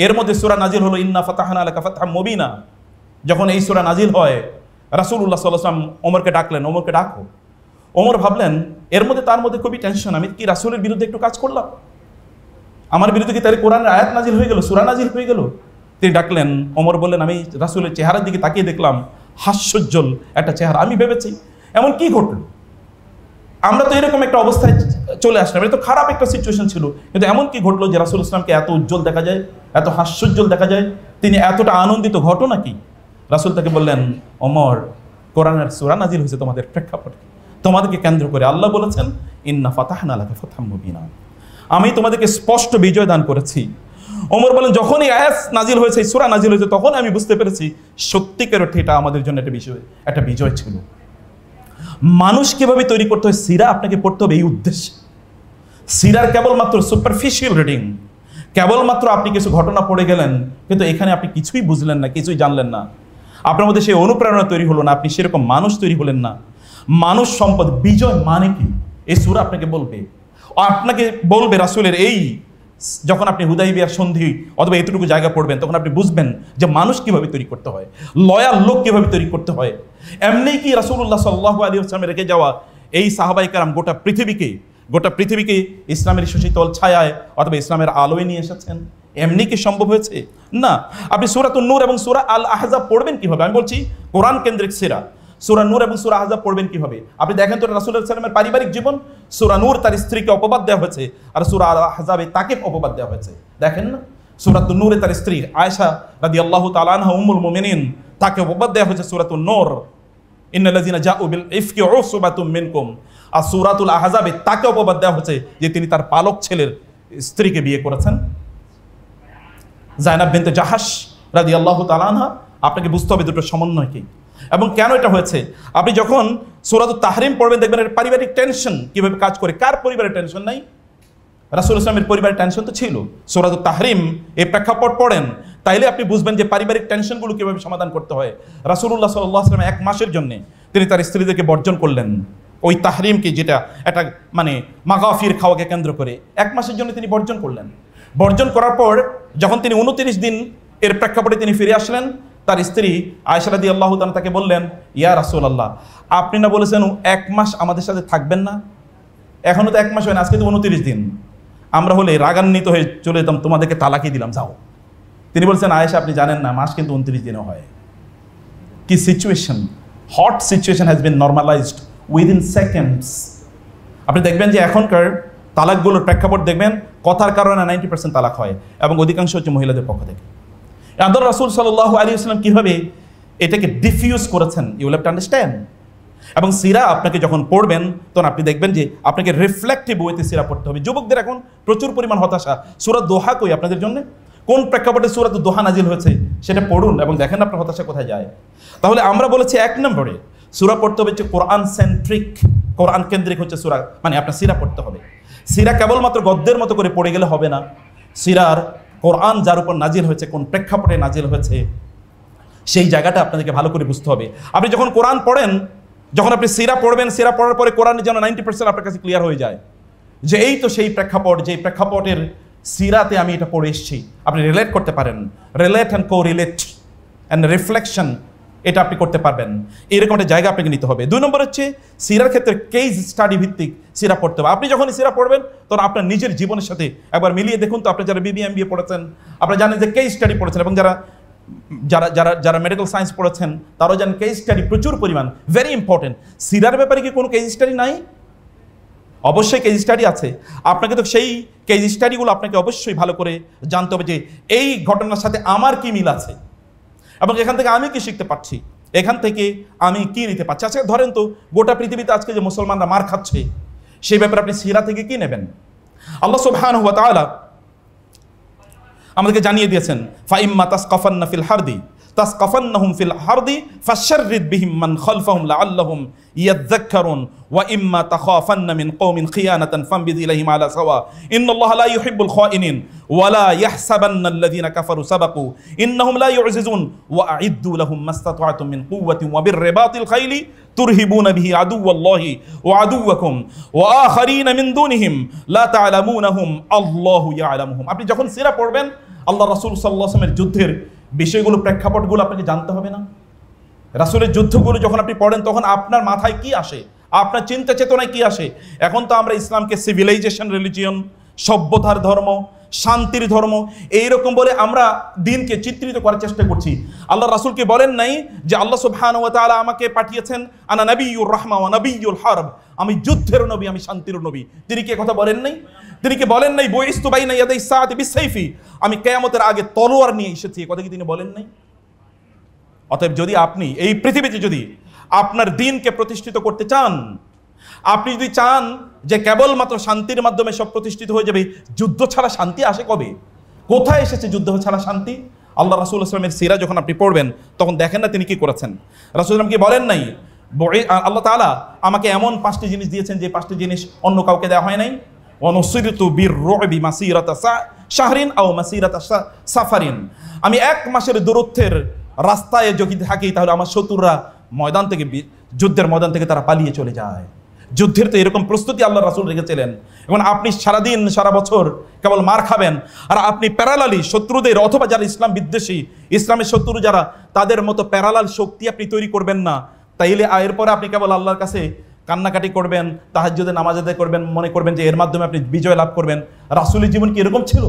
এর মধ্যে সূরা নাজিল হলো, ইন্না ফাতাহনা লাকা ফাতহাম মুবিনা। যখন এই সূরা নাজিল হয়, রাসূলুল্লাহ সাল্লাল্লাহু আলাইহি ওয়াসাল্লাম ওমরকে ডাকলেন, ওমরকে ডাকো। ওমর ভাবলেন, এর মধ্যে তার মধ্যে খুবই টেনশন, আমি কি রাসূলের বিরুদ্ধে একটু কাজ করলাম, আমার বিরুদ্ধে কি তাহলে কোরআনের আয়াত নাজিল হয়ে গেল, সূরা নাজিল হয়ে গেল। তিনি ডাকলেন, ওমর বললেন, আমি রাসূলের চেহারার দিকে তাকিয়ে দেখলাম হাস্যোজ্জ্বল একটা চেহারা, আমি ভেবেছি এমন কি ঘটল, আমরা তো এরকম একটা অবস্থায় চলে আসলাম, এটা তো খারাপ একটা সিচুয়েশন ছিল, কিন্তু এমন কি ঘটলো যে রাসূল ইসলামকে এত উজ্জ্বল দেখা যায়, এত হাস্যোজ্জ্বল দেখা যায়, তিনি এতটা আনন্দিত, ঘটনা কি। রাসূল তাকে বললেন, ওমর, কোরআনের সূরা নাজিল হয়েছে তোমাদের প্রেক্ষাপটে, তোমাদেরকে কেন্দ্র করে আল্লাহ বলেছেন, ইন্না ফাতাহনা লাকা ফাতহাম মুবিনা, আমি তোমাদেরকে স্পষ্ট বিজয় দান করেছি। ওমর বলেন, যখনই আয়াত নাজিল হয়েছে, সূরা নাজিল হয়েছে, তখন আমি বুঝতে পেরেছি সত্যিকার অর্থে এটা আমাদের জন্য একটা বিজয় ছিল। মানুষ কিভাবে তৈরি করতে হয়, সিরা আপনাকে পড়তে হবে এই উদ্দেশ্যে। সিরার কেবলমাত্র সুপারফিশিয়াল রিডিং, কেবলমাত্র আপনি কিছু ঘটনা পড়ে গেলেন, কিন্তু এখানে আপনি কিছুই বুঝলেন না, কিছুই জানলেন না, আপনার মধ্যে সেই অনুপ্রেরণা তৈরি হলো না, আপনি সেরকম মানুষ তৈরি হলেন না। মানুষ সম্পদ, বিজয় মানে কি, এই সূরা আপনাকে বলবে, আপনাকে বলবে রাসূলের এই, যখন আপনি হুদাইবিয়ার সন্ধি অথবা এতটুকু জায়গা পড়বেন, তখন আপনি বুঝবেন যে মানুষ কিভাবে তৈরি করতে হয়, লয়াল লোক কিভাবে তৈরি করতে হয়। এমনি কি রাসূলুল্লাহ সাল্লাল্লাহু আলাইহি ওয়াসাল্লাম রেখে যাওয়া এই সাহাবায়ে কেরাম গোটা পৃথিবীকে ইসলামের সুশীতল ছায়ায় অথবা ইসলামের আলোয় নিয়ে এসেছেন, এমনি কি সম্ভব হয়েছে? না। আপনি সূরাতুন নূর এবং সূরা আল আহজাব পড়বেন কিভাবে, আমি বলছি কোরআন কেন্দ্রিক সিরা, সূরা নূর এবং সূরা আহজাব পড়বেন কিভাবে। আপনি দেখেন তো রাসূলুল্লাহ সাল্লাল্লাহু আলাইহি ওয়াসাল্লামের পারিবারিক জীবন, সূরা নূর তার স্ত্রীকে অপবাদ দেওয়া হয়েছে, আর সূরা আল আহজাবে তাকে অপবাদ দেওয়া হয়েছে। দেখেন না, সূরাতুন নূরে তার স্ত্রী আয়েশা রাদিয়াল্লাহু তাআলা আনহা উম্মুল মুমিনিন, তাকে অপবাদ দেওয়া হয়েছে সূরাতুন নূর। ইন্নাল্লাযিনা জাউ বিল ইফকি উসবাতুম মিনকুম। আর সূরাতুল আহজাবে তাকে অপবাদ দেওয়া হচ্ছে যে তিনি তার পালক ছেলের স্ত্রীকে বিয়ে করেছেন, যায়নাব বিনতে জাহাশ রাদিয়াল্লাহু তাআলা আনহা। আপনাকে বুঝতে হবে দুটো সমন্বয় কি এবং কেন এটা হয়েছে। আপনি যখন সূরাতুত তাহরিম পড়বেন দেখবেন এর পারিবারিক টেনশন কিভাবে কাজ করে। কার পরিবারের টেনশন নাই? রাসূলুল্লাহ সাল্লাল্লাহু আলাইহি ওয়াসাল্লামের পরিবারের টেনশন তো ছিল। সূরাতুত তাহরিম এই প্রেক্ষাপট পড়েন, তাইলে আপনি বুঝবেন যে পারিবারিক টেনশনগুলো কিভাবে সমাধান করতে হয়। রাসূলুল্লাহ সাল্লাল্লাহু আলাইহি ওয়াসাল্লাম 1 মাসের জন্য তিনি তার স্ত্রীদেরকে বর্জন করলেন, ওই তাহরিমকে, যেটা একটা মানে মাগাফির খাওয়াকে কেন্দ্র করে 1 মাসের জন্য তিনি বর্জন করলেন। বর্জন করার পর যখন তিনি 29 দিন এর প্রেক্ষাপটে তিনি ফিরে আসলেন, তার স্ত্রী আয়েশা রাদিয়াল্লাহু তাআলা তাকে বললেন, ইয়া রাসূলুল্লাহ, আপনি না বলেছেন 1 মাস আমাদের সাথে থাকবেন না? এখনো তো 1 মাস হয় না, আজকে তো 29 দিন। আমরা হলে রাগান্বিত হয়ে চলে যেতাম, তোমাদেরকে তালাকি দিলাম, যাও। তিনি বলছেন, আয়েশা আপনি জানেন না, মাস কিন্তু 29 দিনও হয়। কি situation! Hot situation has been normalised within seconds. আপনি দেখবেন যে এখনকার তালাকগুলোর প্রেক্ষাপট দেখবেন কথার কারণে 90% তালাক হয় এবং অধিকাংশ হচ্ছে মহিলাদের পক্ষ থেকে। আদর রাসূল সাল্লাল্লাহু আলাইহি ওয়াসাল্লাম কিভাবে এটাকে ডিফিউজ করেছেন, you will have to understand. এবং সিরা আপনাকে যখন পড়বেন তখন আপনি দেখবেন যে আপনাকে রিফ্লেক্টিভ ওয়েতে সিরা পড়তে হবে। যুবকদের এখন প্রচুর পরিমাণ হতাশা, সূরা দোহা কই আপনাদের জন্য? কোন প্রেক্ষাপটে সূরা দোহা নাজিল হয়েছে সেটা পড়ুন এবং দেখেন আপনার হতাশা কোথায় যায়। তাহলে আমরা বলেছি 1 নম্বরে সূরা পড়তে হবে হচ্ছে কোরআন সেন্ট্রিক, কোরআন কেন্দ্রিক হচ্ছে সূরা, মানে আপনার সিরা পড়তে হবে। সিরা কেবলমাত্র গদ্যের মতো করে পড়ে গেলে হবে না। সিরার কোরআন যার উপর নাজিল হয়েছে, কোন প্রেক্ষাপটে নাজিল হয়েছে, সেই জায়গাটা আপনাদেরকে ভালো করে বুঝতে হবে। আপনি যখন কোরআন পড়েন, যখন আপনি সিরা পড়বেন, সিরা পড়ার পরে কোরআনের যেন 90% আপনার কাছে ক্লিয়ার হয়ে যায় যে এই তো সেই প্রেক্ষাপট, যেই প্রেক্ষাপটের সিরাতে আমি এটা পড়ে এসেছি। আপনি রিলেট করতে পারেন, relate and co relate and reflection, এটা আপনি করতে পারবেন। এরকম একটা জায়গা আপনাকে নিতে হবে। 2 নম্বর হচ্ছে সিরার ক্ষেত্রে কেস স্টাডি ভিত্তিক সিরা পড়তে হবে। আপনি যখন সিরা পড়বেন তখন আপনার নিজের জীবনের সাথে একবার মিলিয়ে দেখুন তো। আপনি যারা বিবি এমবিএ পড়েছেন আপনারা জানেন যে কেস স্টাডি পড়েছেন, এবং যারা যারা যারা যারা মেডিকেল সায়েন্স পড়েছেন তারাও জানেন কেস স্টাডি প্রচুর পরিমাণ, ভেরি ইম্পর্টেন্ট। সিরার ব্যাপারে কি কোনো কেস স্টাডি নাই? অবশ্যই কেস স্টাডি আছে। আপনাকে তো সেই কেস স্টাডিগুলো আপনাকে অবশ্যই ভালো করে জানতে হবে যে এই ঘটনার সাথে আমার কি মিল আছে এবং এখান থেকে আমি কি শিখতে পারছি, এখান থেকে আমি কি নিতে পারছি। আজকে ধরেন তো গোটা পৃথিবীতে আজকে যে মুসলমানরা মার খাচ্ছে, সেই ব্যাপারে আপনি সিরা থেকে কি নেবেন? আল্লাহ সুবহানাহু ওয়া তাআলা আমাদেরকে জানিয়ে দিয়েছেন, ফাইম্মা তাসকাফান্না ফিল হারদি তাসকাফান্নাহুম ফিল হারদি ফাশাররিদ বিহিম মান খালফাহুম লাআল্লাহুম ইয়াযাক্কারুন ওয়া ইম্মা তাখাফান্না মিন কওমিন খিয়ানাতান ফামবিদ ইলাইহিম আলা সাওয়া ইন্নাল্লাহা লা ইউহিব্বুল খাইনিন ওয়া লা ইয়াহসাবান্নাল্লাযীনা কাফারু সাবাকু ইন্নাহুম লা ইউজিজুন ওয়া আ'ইদ্দু লাহুম মাসতাতা'তুম মিন কুওয়াতিন ওয়া বিররিবাতিল খাইলি তুরহিবুনা বিহি আদুওয়াল্লাহি ওয়া আদুওয়াকুম ওয়া আখারিনা মিন দুনিহিম লা তা'লামুনাহুম আল্লাহু ইয়া'লামুহুম। আপনি যখন সিরা পড়বেন আল্লাহ রাসূল সাল্লাল্লাহু আলাইহি ওয়াসাল্লামের যুদ্ধের বিষয়গুলো, প্রেক্ষাপটগুলো আপনাকে জানতে হবে না? রাসূলের যুদ্ধগুলো যখন আপনি পড়েন তখন আপনার মাথায় কি আসে, আপনার চিন্তা চেতনায় কি আসে? এখন তো আমরা ইসলামকে সিভিলাইজেশন রিলিজিয়ন, সভ্যতার ধর্ম, শান্তির ধর্ম এইরকম বলে আমরা দিনকে চিত্রিত করার চেষ্টা করছি। আল্লাহ রাসূলকে বলেন নাই যে আল্লাহ সুবহানাহু ওয়া তাআলা আমাকে পাঠিয়েছেন আনা নাবিয়্যুর রাহমা ওয়া নাবিয়্যুল হারব, আমি যুদ্ধের নবী, আমি শান্তির নবী। তিনি কি কথা বলেন নাই? তিনি কি বলেন নাই বুইস্তু বাইনা ইয়াদাই সাআতি বিসাইফি, আমি কিয়ামতের আগে তলোয়ার নিয়ে এসেছি? কথা কি তিনি বলেন নাই? অতএব যদি আপনি এই পৃথিবীতে যদি আপনার দ্বীনকে প্রতিষ্ঠিত করতে চান, আপনি যদি চান যে কেবলমাত্র শান্তির মাধ্যমে সব প্রতিষ্ঠিত হয়ে যাবে, যুদ্ধ ছাড়া শান্তি আসে কবে? কোথায় এসেছে যুদ্ধ ছাড়া শান্তি? আল্লাহ রাসূল সাল্লাল্লাহু আলাইহি ওয়াসাল্লামের সিরা যখন আপনি পড়বেন তখন দেখেন না তিনি কি করেছেন। রাসূল সাল্লাল্লাহু আলাইহি ওয়াসাল্লাম কি বলেন নাই আল্লাহ তাআলা আমাকে এমন 5টি জিনিস দিয়েছেন যে 5টি জিনিস অন্য কাউকে দেওয়া হয় নাই? ওয়ানুসিরতু বিররুবি মাসিরাতা শাহরিন আও মাসিরাতা সাফারিন, আমি 1 মাসের দূরত্বের রাস্তায় যদি থাকি তাহলে আমার শত্রুরা ময়দান থেকে, যুদ্ধের ময়দান থেকে তারা পালিয়ে চলে যায়। যুদ্ধের তো এরকম প্রস্তুতি আল্লাহ রাসূল রেখেছিলেন। এবং আপনি সারাদিন সারা বছর কেবল মার খাবেন, আর আপনি প্যারালালি শত্রুদের অথবা যারা ইসলাম বিদ্বেষী, ইসলামের শত্রু যারা, তাদের মতো প্যারালাল শক্তি আপনি তৈরি করবেন না। তাইলে এরপরে আপনি কেবল আল্লাহর কাছে কান্নাকাটি করবেন, তাহাজ্জুদে নামাজ আদায় করবেন, মনে করবেন যে এর মাধ্যমে আপনি বিজয় লাভ করবেন। রাসূলের জীবন কি এরকম ছিল?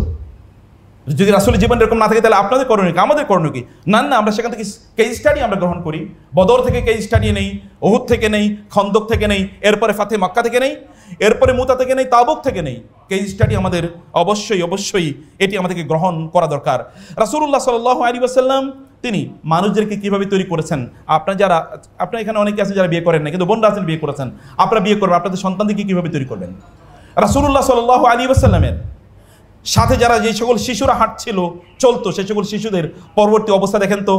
যদি রাসূলের জীবন এরকম না থাকে তাহলে আপনাদের করণীয় কি, আমাদের করণীয় কি? না না, আমরা সেখান থেকে কেস স্টাডি আমরা গ্রহণ করি। বদর থেকে কেস স্টাডি নেই, উহুদ থেকে নেই, খন্দক থেকে নেই, এরপরে ফাতে মক্কা থেকে নেই। এরপরে মুতা থেকে নেই, তাবুক থেকে নেই। কেস স্টাডি আমাদের অবশ্যই এটি আমাদেরকে গ্রহণ করা দরকার। রাসূলুল্লাহ সাল্লাল্লাহু আলাইহি ওয়াসাল্লাম তিনি মানুষদেরকে কিভাবে তৈরি করেছেন। আপনার এখানে অনেকে আছে যারা বিয়ে করেন না, কিন্তু বোনরা আছেন বিয়ে করেছেন, আপনারা বিয়ে করবেন, আপনাদের সন্তানদেরকে কিভাবে তৈরি করবেন। রাসূলুল্লাহ সাল্লাল্লাহু আলাইহি ওয়াসাল্লামের সাথে যারা যে সকল শিশুরা হাঁটছিল চলতো, সেই সকল শিশুদের পরবর্তী অবস্থা দেখেন তো।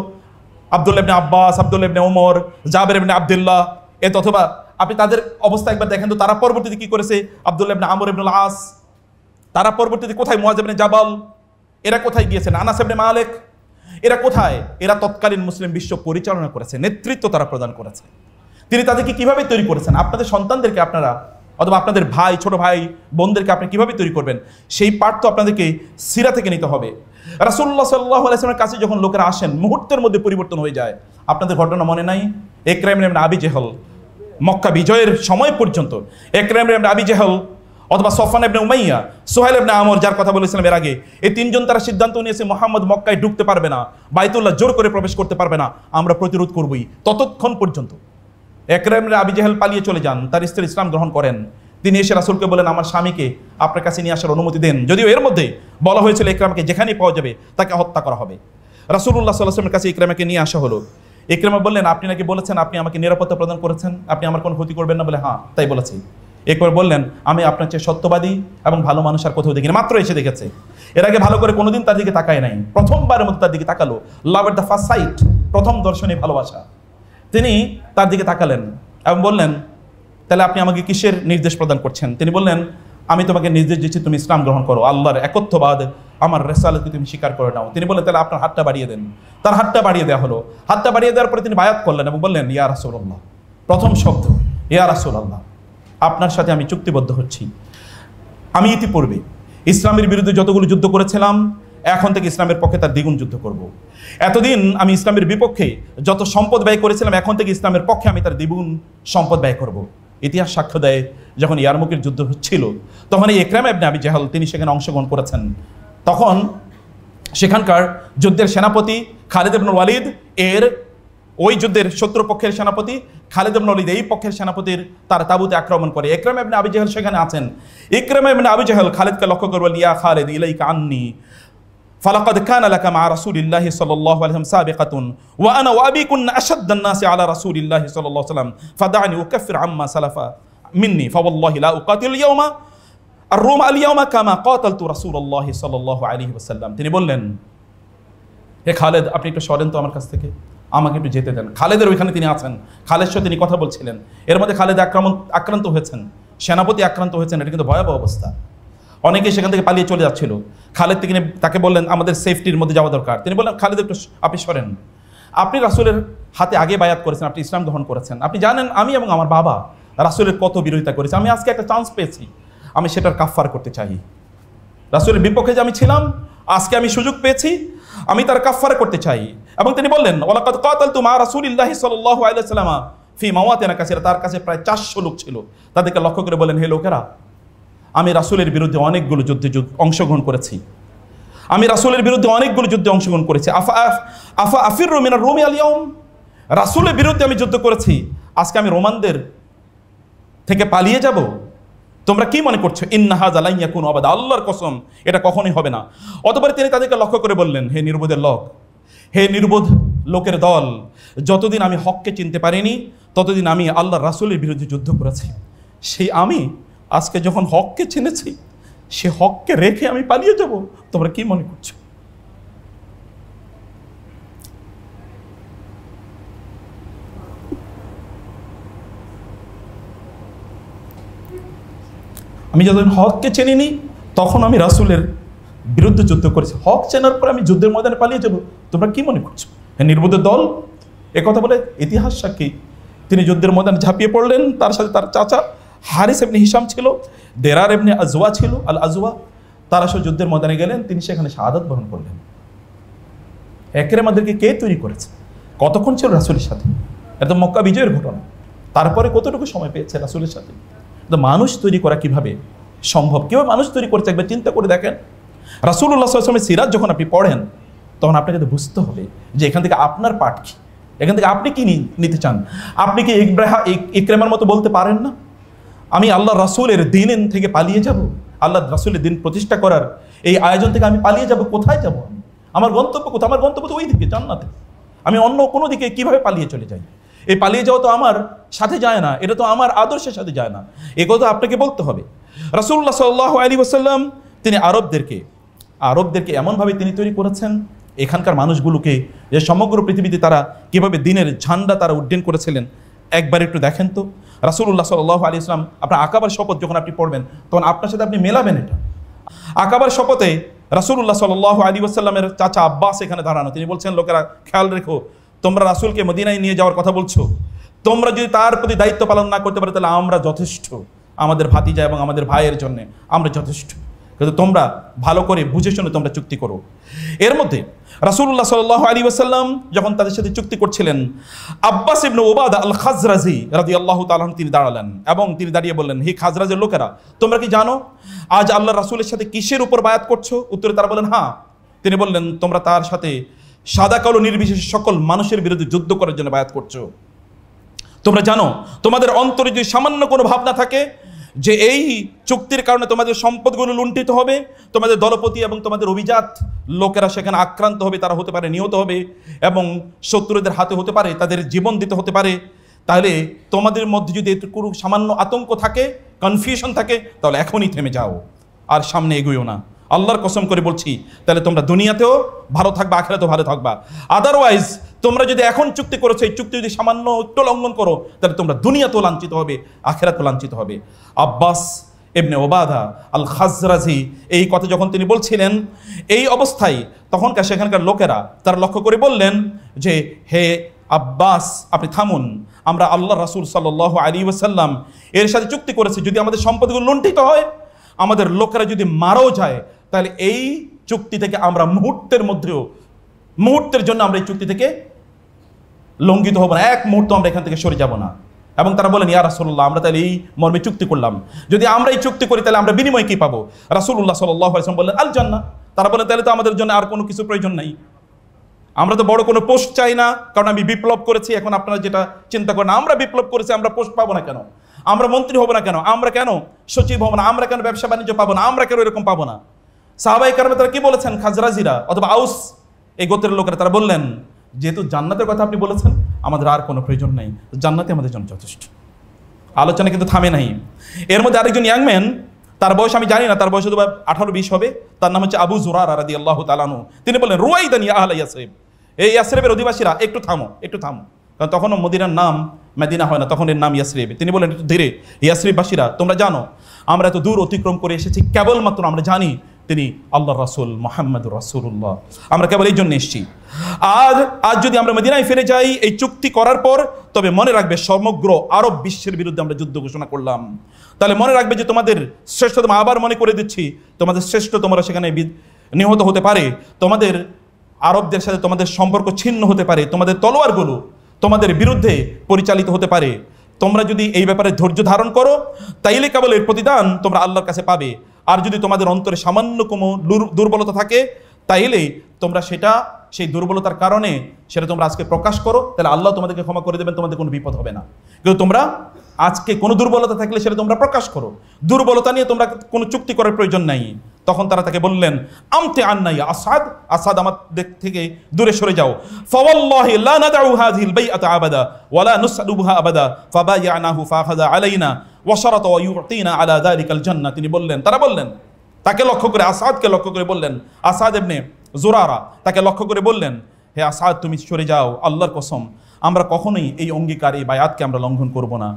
আব্দুল্লাহ ইবনে আব্বাস, আব্দুল্লাহ ইবনে ওমর, জাবের ইবনে আব্দুল্লাহ, অথবা আপনি তাদের অবস্থা একবার দেখেন তো, তারা পরবর্তীতে কি করেছে। আব্দুল্লাহ ইবনে আমর ইবনুল আস, তারা পরবর্তীতে কোথায়। মুআয ইবনে জাবাল, এরা কোথায় গিয়েছেন। আনাস ইবনে মালিক, এরা কোথায়। এরা তৎকালীন মুসলিম বিশ্ব পরিচালনা করেছে, নেতৃত্ব তারা প্রদান করেছে। তিনি তাদেরকে কিভাবে তৈরি করেছেন। আপনাদের সন্তানদেরকে আপনারা অথবা আপনাদের ভাই, ছোট ভাই বোনদেরকে আপনি কিভাবে তৈরি করবেন, সেই পাঠ তো আপনাদেরকে সিরা থেকে নিতে হবে। রাসূলুল্লাহ সাল্লাল্লাহু আলাইহি ওয়াসাল্লামের কাছে যখন লোকেরা আসেন, মুহূর্তের মধ্যে পরিবর্তন হয়ে যায়। আপনাদের ঘটনা মনে নাই? ইকরামা ইবনে আবি জেহল, মক্কা বিজয়ের সময় পর্যন্ত ইকরামা ইবনে আবি জেহল অথবা সফওয়ান ইবনে উমাইয়া, সুহাইল ইবনে আমর, যার কথা বলেছিলাম এর আগে, এই তিনজন তারা সিদ্ধান্ত নিয়েছে মুহাম্মদ মক্কায় ঢুকতে পারবে না, বাইতুল্লাহ জোর করে প্রবেশ করতে পারবে না, আমরা প্রতিরোধ করবই। ততক্ষণ পর্যন্ত ইকরামা ইবনে আবি জেহল পালিয়ে চলে যান, তার স্ত্রী ইসলাম গ্রহণ করেন। তিনি এসে রাসূলকে বলেন, আমার স্বামীকে আপনার কাছে নিয়ে আসার অনুমতি দেন। যদিও এর মধ্যে বলা হয়েছিল ইকরামাকে যেখানেই পাওয়া যাবে তাকে হত্যা করা হবে। রাসূলুল্লাহ সাল্লাল্লাহু আলাইহি ওয়াসাল্লামের কাছে ইকরামাকে নিয়ে আসা হলো। ইকরামা বললেন, আপনি নাকি বলেছেন আপনি আমাকে নিরাপত্তা প্রদান করেছেন, আপনি আমার কোনো ক্ষতি করবেন না। বলে, হ্যাঁ তাই বলেছি। একবার বললেন, আমি আপনার চেয়ে সত্যবাদী এবং ভালো মানুষ আর কোথাও দেখিনি, মাত্র এসে দেখেছে। এর আগে ভালো করে কোনোদিন তার দিকে তাকায় নাই, প্রথমবারের মতো তার দিকে তাকালো। লাভ এট দ্য ফার্স্ট সাইট, প্রথম দর্শনে ভালোবাসা। তিনি তার দিকে তাকালেন এবং বললেন, তাহলে আপনি আমাকে কিসের নির্দেশ প্রদান করছেন। তিনি বললেন, আমি তোমাকে নির্দেশ দিচ্ছি তুমি ইসলাম গ্রহণ করো, আল্লাহর একত্ববাদ, আমার রিসালাতকে তুমি স্বীকার করে নাও। তিনি বললেন, তাহলে আপনার হাতটা বাড়িয়ে দেন। তার হাতটা বাড়িয়ে দেওয়া হলো। হাতটা বাড়িয়ে দেওয়ার পরে তিনি বায়াত করলেন এবং বললেন, ইয়া রাসূলুল্লাহ, প্রথম শব্দ ইয়া রাসূলুল্লাহ, আপনার সাথে আমি চুক্তিবদ্ধ হচ্ছি। আমি ইতিপূর্বে ইসলামের বিরুদ্ধে যতগুলো যুদ্ধ করেছিলাম, এখন থেকে ইসলামের পক্ষে তার দ্বিগুণ যুদ্ধ করব। এতদিন আমি ইসলামের বিপক্ষে যত সম্পদ ব্যয় করেছিলাম, এখন থেকে ইসলামের পক্ষে আমি তার দ্বিগুণ সম্পদ ব্যয় করব। ইতিহাস সাক্ষ্য দেয়, যখন ইয়ারমুকের যুদ্ধ হচ্ছিল, তখন এই ইকরামা ইবনে আবি জেহল তিনি সেখানে অংশগ্রহণ করেছেন। তখন সেখানকার যুদ্ধের সেনাপতি খালিদ ইবনে ওয়ালিদ, এর ওই যুদ্ধের শত্রুপক্ষের সেনাপতি খালিদ ইবনে ওয়ালিদ এই পক্ষের সেনাপতির তার তাঁবুতে আক্রমণ করে। ইকরামা ইবনে আবি জেহল সেখানে আছেন। ইকরামা ইবনে আবি জেহল খালিদকে লক্ষ্য করে বলেন, ইয়া খালিদ ইলাইকা আন্নী ফালাকাদ কানা লাকা মা রাসূলিল্লাহি সাল্লাল্লাহু আলাইহি ওয়াসাল্লাম সাবিকাতুন ওয়া আনা ওয়া আবি কুননা আশাদ্দান নাসি আলা রাসূলিল্লাহি সাল্লাল্লাহু আলাইহি ওয়াসাল্লাম ফাদানি উকাফির আম্মা সালাফা মিন্নি ফাওয়াল্লাহি লা উকাতিল ইয়াওমা আর-রুম আল-ইয়াওমা কামা কাতালতু রাসূলুল্লাহি সাল্লাল্লাহু আলাইহি ওয়াসাল্লাম। তিনি বললেন, হে খালিদ, আপনি একটু সরেন তো আমার কাছ থেকে, আমাকে একটু যেতে দেন। খালিদের ওইখানে তিনি আছেন, খালিদের সাথে তিনি কথা বলছিলেন। এর মধ্যে খালিদ আক্রান্ত হয়েছেন, সেনাপতি আক্রান্ত হয়েছেন। এটা কিন্তু ভয়াবহ অবস্থা। অনেকেই সেখান থেকে পালিয়ে চলে যাচ্ছিল। খালিদ তাকে বললেন, আমাদের সেফটির মধ্যে যাওয়া দরকার। তিনি বললেন, খালিদ একটু আপনি সরেন, আপনি রাসূলের হাতে আগে বায়াত করেছেন, আপনি ইসলাম গ্রহণ করেছেন, আপনি জানেন আমি এবং আমার বাবা রাসূলের কত বিরোধিতা করেছি। আমি আজকে একটা চান্স পেয়েছি, আমি সেটার কাফফার করতে চাই। রাসূলের বিপক্ষে যে আমি ছিলাম, আজকে আমি সুযোগ পেয়েছি, আমি তার কাফফার করতে চাই। এবং তিনি বললেন, ওয়ালাকাদ কাতালতু মা রাসূলিল্লাহি সাল্লাল্লাহু আলাইহি ওয়াসাল্লাম ফি মাওয়াতিনা কাসীরা, তার কাছে প্রায় 400 লোক ছিল। তাদেরকে লক্ষ্য করে বলেন, হে লোকেরা, আমি রাসূলের বিরুদ্ধে অনেকগুলো যুদ্ধে অংশগ্রহণ করেছি, আমি রাসূলের বিরুদ্ধে অনেকগুলো যুদ্ধে অংশগ্রহণ করেছি। আফা আফিরু মিনার রুমি আল ইয়াউম, রাসূলের বিরুদ্ধে আমি যুদ্ধ করেছি, আজকে আমি রোমানদের থেকে পালিয়ে যাব? তোমরা কি মনে করছো? ইন্না হাযা লা ইয়াকুনু আবাদা, আল্লাহর কসম এটা কখনোই হবে না। অতঃপর তিনি তাদেরকে লক্ষ্য করে বললেন, হে নির্বোধের লোক, হে নির্বোধ লোকের দল, যতদিন আমি হককে চিনতে পারিনি ততদিন আমি আল্লাহর রাসূলের বিরুদ্ধে যুদ্ধ করেছি। সেই আমি আজকে যখন হককে চিনেছি, সে হককে রেখে আমি পালিয়ে যাব? তোমরা কি মনে করছো? আমি যখন হককে চিনিনি তখন আমি রাসূলের বিরুদ্ধে যুদ্ধ করেছি, হক চেনার পর আমি যুদ্ধের ময়দানে পালিয়ে যাব? তোমরা কি মনে করছো? নির্বোধের দল। একথা বলে ইতিহাস সাক্ষী, তিনি যুদ্ধের ময়দানে ঝাঁপিয়ে পড়লেন। তার সাথে তার চাচা হারিস ইবনে হিশাম ছিল, দেরার ইবনে আজওয়া ছিল, আল আজওয়া, তারা সব যুদ্ধের ময়দানে গেলেন। তিনি সেখানে শাহাদাত বরণ করলেন। ইকরামাদেরকে কে তৈরি করেছে? কতক্ষণ ছিল রাসূলের সাথে? এটা মক্কা বিজয়ের ঘটনা। তারপরে কতটুকু সময় পেয়েছে রাসূলের সাথে? মানুষ তৈরি করা কিভাবে সম্ভব? কিভাবে মানুষ তৈরি করছে একবার চিন্তা করে দেখেন। রাসূলুল্লাহ সাল্লাল্লাহু আলাইহি ওয়াসাল্লামের সিরাত যখন আপনি পড়েন, তখন আপনাকে তো বুঝতে হবে যে এখান থেকে আপনার পাঠ কি, এখান থেকে আপনি কি নিতে চান। আপনি কি ইকরামার মতো বলতে পারেন না? আমি আল্লাহ রাসূলের দিন থেকে পালিয়ে যাব? আল্লাহ রাসূলের দিন প্রতিষ্ঠা করার এই আয়োজন থেকে আমি পালিয়ে যাব? কোথায় যাব? আমার গন্তব্য কোথায়? আমার গন্তব্য তো ওই দিকে, জান্নাতে। আমি অন্য কোনো দিকে কিভাবে পালিয়ে চলে যাই? এই পালিয়ে যাওয়া তো আমার সাথে যায় না, এটা তো আমার আদর্শের সাথে যায় না। এ কথা আপনাকে বলতে হবে। রাসূলুল্লাহ সাল্লাল্লাহু আলাইহি ওয়াসাল্লাম তিনি আরবদেরকে এমনভাবে তিনি তৈরি করেছেন, এখানকার মানুষগুলোকে, যে সমগ্র পৃথিবীতে তারা কিভাবে দিনের ঝান্ডা তারা উড্ডীন করেছিলেন, একবার একটু দেখেন তো। রাসূলুল্লাহ সাল্লাল্লাহু আলাইহি ওয়াসাল্লাম আপনার আকাবার শপথ যখন আপনি পড়বেন, তখন আপনার সাথে আপনি মেলাবেন এটা। আকাবার শপথে রাসূলুল্লাহ সাল্লাল্লাহু আলাইহি ওয়াসাল্লামের চাচা আব্বাস এখানে দাঁড়ানো, তিনি বলছেন, লোকেরা খেয়াল রেখো, তোমরা রাসূলকে মদিনায় নিয়ে যাওয়ার কথা বলছো, তোমরা যদি তার প্রতি দায়িত্ব পালন না করতে পারো তাহলে আমরা যথেষ্ট, আমাদের ভাতিজা এবং আমাদের ভাইয়ের জন্য আমরা যথেষ্ট, কিন্তু তোমরা ভালো করে বুঝে শুনে তোমরা চুক্তি করো। এর মধ্যে রাসূলুল্লাহ সাল্লাল্লাহু আলাইহি ওয়াসাল্লাম যখন তাদের সাথে চুক্তি করছিলেন, আব্বাস ইবনে উবাদা আল খাজরাজি রাদিয়াল্লাহু তাআলা তিনি দাঁড়ালেন এবং তিনি দাঁড়িয়ে বললেন, হে খাজরাজের লোকেরা, তোমরা কি জানো আজ আল্লাহ রাসূলের সাথে কিসের উপর বায়াত করছো? উত্তরে তারা বলেন, হ্যাঁ। তিনি বললেন, তোমরা তার সাথে সাদা কালো নির্বিশেষে সকল মানুষের বিরুদ্ধে যুদ্ধ করার জন্য বায়াত করছো। তোমরা জানো তোমাদের অন্তরে যদি সামান্য কোনো ভাবনা থাকে যে এই চুক্তির কারণে তোমাদের সম্পদগুলো লুণ্ঠিত হবে, তোমাদের দলপতি এবং তোমাদের অভিজাত লোকেরা সেখানে আক্রান্ত হবে, তারা হতে পারে নিহত হবে এবং শত্রুদের হাতে হতে পারে তাদের জীবন দিতে হতে পারে, তাহলে তোমাদের মধ্যে যদি এটুকু সামান্য আতঙ্ক থাকে, কনফিউশন থাকে, তাহলে এখনই থেমে যাও, আর সামনে এগোয়ো না। আল্লাহর কসম করে বলছি, তাহলে তোমরা দুনিয়াতেও ভালো থাকবা, আখিরাতেও ভালো থাকবা। আদারওয়াইজ তোমরা যদি এখন চুক্তি করেছো, এই চুক্তি যদি সামান্য একটু লঙ্ঘন করো, তাহলে তোমরা দুনিয়াতেও লাঞ্ছিত হবে, আখিরাতেও লাঞ্ছিত হবে। আব্বাস ইবনে উবাদা আল খাজরাজি এই কথা যখন তিনি বলছিলেন, এই অবস্থায় তখনকার সেখানকার লোকেরা তারা লক্ষ্য করে বললেন যে, হে আব্বাস, আপনি থামুন, আমরা আল্লাহ রাসূল সাল্লাল্লাহু আলাইহি ওয়াসাল্লাম এর সাথে চুক্তি করেছি, যদি আমাদের সম্পদগুলো লুণ্ঠিত হয়, আমাদের লোকেরা যদি মারাও যায়, তাহলে এই চুক্তি থেকে আমরা মুহূর্তের জন্য আমরা এই চুক্তি থেকে লঙ্ঘিত হব না, এক মুহূর্ত আমরা এখান থেকে সরে যাব না। এবং তারা বলেন, ইয়া রাসূলুল্লাহ, আমরা তাহলে এই মর্মে চুক্তি করলাম, যদি আমরা এই চুক্তি করি তাহলে আমরা বিনিময় কি পাবো? রাসূলুল্লাহ সাল্লাল্লাহু আলাইহি ওয়াসাল্লাম বললেন, আল জান্নাহ। তারা বলেন, তাহলে তো আমাদের জন্য আর কোনো কিছু প্রয়োজন নাই, আমরা তো বড় কোনো পোস্ট চাই না, কারণ আমি বিপ্লব করেছি। এখন আপনারা যেটা চিন্তা করেন, আমরা বিপ্লব করেছি, আমরা পোস্ট পাবো না কেন? আমরা মন্ত্রী হব না কেন? আমরা কেন সচিব হব না? আমরা কেন ব্যবসা বাণিজ্য পাবো না? আমরা কেন এরকম পাবো না? সাহাবায়ে কেরাম তারা কি বলেছেন? খাজরাজিরা অথবা আউস এই গোত্রের লোকেরা তারা বললেন, যেহেতু জান্নাতের কথা আপনি বলেছেন, আমাদের আর কোনো প্রয়োজন নেই, জান্নাতে আমাদের জন্য যথেষ্ট। আলোচনা কিন্তু থামে নাই। এর মধ্যে আরেকজন ইয়াংম্যান, তার বয়স আমি জানি না, তার বয়স হয়তো 18-20 হবে, তার নাম হচ্ছে আবু যুরারা রাদিয়াল্লাহু তাআলা আনহু। তিনি বললেন, রুয়াইদান ইয়া আহলা ইয়াসরিব, এই ইয়াসরিবের অধিবাসীরা একটু থামো, কারণ তখনও মদিনার নাম মদিনা হয় না, তখন এর নাম ইয়াসরিব। তিনি বলেন, একটু ধীরে, ইয়াসরিববাসীরা, তোমরা জানো আমরা এত দূর অতিক্রম করে এসেছি, কেবলমাত্র আমরা জানি তিনি আল্লাহ রাসূল মুহাম্মদুর রাসূলুল্লাহ, আমরা কেবল এই জন্য এসেছি। আজ যদি আমরা মদিনায় ফিরে যাই এই চুক্তি করার পর, তবে মনে রাখবে সমগ্র আরব বিশ্বের বিরুদ্ধে আমরা যুদ্ধ ঘোষণা করলাম। তাহলে মনে রাখবে যে তোমাদের শ্রেষ্ঠতম, আবার মনে করে দিচ্ছি, তোমাদের শ্রেষ্ঠ তোমরা সেখানে নিহত হতে পারে, তোমাদের আরবদের সাথে তোমাদের সম্পর্ক ছিন্ন হতে পারে, তোমাদের তলোয়ারগুলো তোমাদের বিরুদ্ধে পরিচালিত হতে পারে। তোমরা যদি এই ব্যাপারে ধৈর্য ধারণ করো, তাইলে কেবল এর প্রতিদান তোমরা আল্লাহর কাছে পাবে। আর যদি তোমাদের অন্তরে সামান্য কোনো দুর্বলতা থাকে, তাইলে তোমরা সেই দুর্বলতার কারণে সেটা তোমরা আজকে প্রকাশ করো, তাহলে আল্লাহ তোমাদেরকে ক্ষমা করে দেবেন, তোমাদের কোনো বিপদ হবে না। কিন্তু তোমরা আজকে কোনো দুর্বলতা থাকলে সেটা তোমরা প্রকাশ করো, দুর্বলতা নিয়ে তোমরা কোনো চুক্তি করার প্রয়োজন নাই। তখন তারা তাকে বললেন, আমতে আন্না ইয়া আসাদ, আসাদ আমাদের থেকে দূরে সরে যাও। ফাওয়াল্লাহি লা নাদউ হাযিহিল বাইআতা আবাদা ওয়া লা নুসআলুহা আবাদা ফাবায়ানাহু ফাখাযা আলাইনা ওয়া শারাতা ওয়া ইউতিনা আলা যালিকাল জান্নাহ। তিনি বললেন, তারা বললেন, তাকে লক্ষ্য করে, আসাদকে লক্ষ্য করে বললেন, আসাদ ইবনে জুরারা তাকে লক্ষ্য করে বললেন, হে আসাদ, তুমি সরে যাও, আল্লাহর কসম আমরা কখনোই এই অঙ্গীকার, এই বায়াতকে আমরা লঙ্ঘন করব না,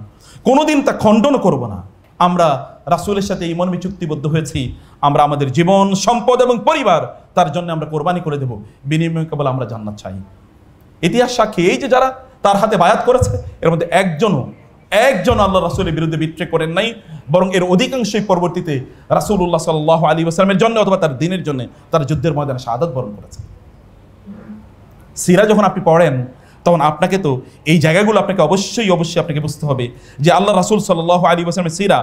কোনোদিন তা খণ্ডন করব না। আমরা রাসূলের সাথে এই মর্মে চুক্তিবদ্ধ হয়েছি, আমরা আমাদের জীবন, সম্পদ এবং পরিবার তার জন্য আমরা কোরবানি করে দেব, বিনিময়ে কেবল আমরা জান্নাত চাই। ইতিহাস সাক্ষী, এই যে যারা তার হাতে বায়াত করেছে, এর মধ্যে একজন আল্লাহ রাসূলের বিরুদ্ধে বিট্রে করেন নাই, বরং এর অধিকাংশই পরবর্তীতে রাসূলুল্লাহ সাল্লাল্লাহু আলাইহি ওয়াসাল্লামের জন্য অথবা তার দ্বীনের জন্য তারা যুদ্ধের ময়দানে শাহাদাত বরণ করেছে। সিরা যখন আপনি পড়েন, তখন আপনাকে তো এই জায়গাগুলো আপনাকে অবশ্যই আপনাকে বুঝতে হবে যে আল্লাহ রাসূল সাল্লাল্লাহু আলাইহি ওয়াসাল্লামের সিরা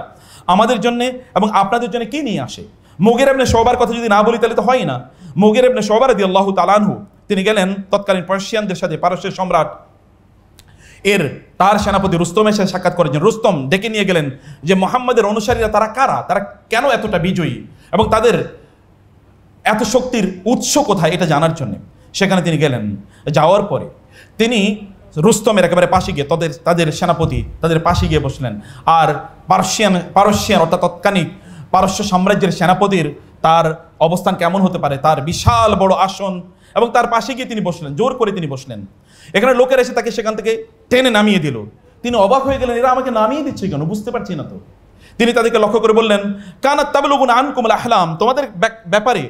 আমাদের জন্য এবং আপনাদের জন্য কি নিয়ে আসে। মুগীরা ইবনে শুবার কথা যদি না বলি তাহলে তো হয় না। মুগীরা ইবনে শুবা রাদিয়াল্লাহু তাআলা আনহু তিনি গেলেন তৎকালীন পার্সিয়ানদের সাথে, পারস্যের সম্রাট তার সেনাপতি রুস্তমের সাথে সাক্ষাৎ করেছেন। রুস্তম ডেকে নিয়ে গেলেন যে মুহাম্মাদের অনুসারীরা তারা কারা, তারা কেন এতটা বিজয়ী এবং তাদের এত শক্তির উৎস কোথায় এটা জানার জন্য সেখানে তিনি গেলেন। যাওয়ার পরে তিনি রুস্তমের একেবারে পাশে গিয়ে তাদের সেনাপতি তাদের পাশে গিয়ে বসলেন। আর পারস্যিয়ান অর্থাৎ তৎকালীন পারস্য সাম্রাজ্যের সেনাপতির তার অবস্থান কেমন হতে পারে, তার বিশাল বড় আসন, এবং তার পাশে গিয়ে তিনি বসলেন, জোর করে তিনি বসলেন। এখানে লোকের এসে তাকে সেখান থেকে টেনে নামিয়ে দিল। তিনি অবাক হয়ে গেলেন, এরা আমাকে নামিয়ে দিচ্ছে কেন, বুঝতে পারছি না তো। তিনি তাদেরকে লক্ষ্য করে বললেন, কানাত তাবলুগুনা আনকুমুল আহলাম, তোমাদের ব্যাপারে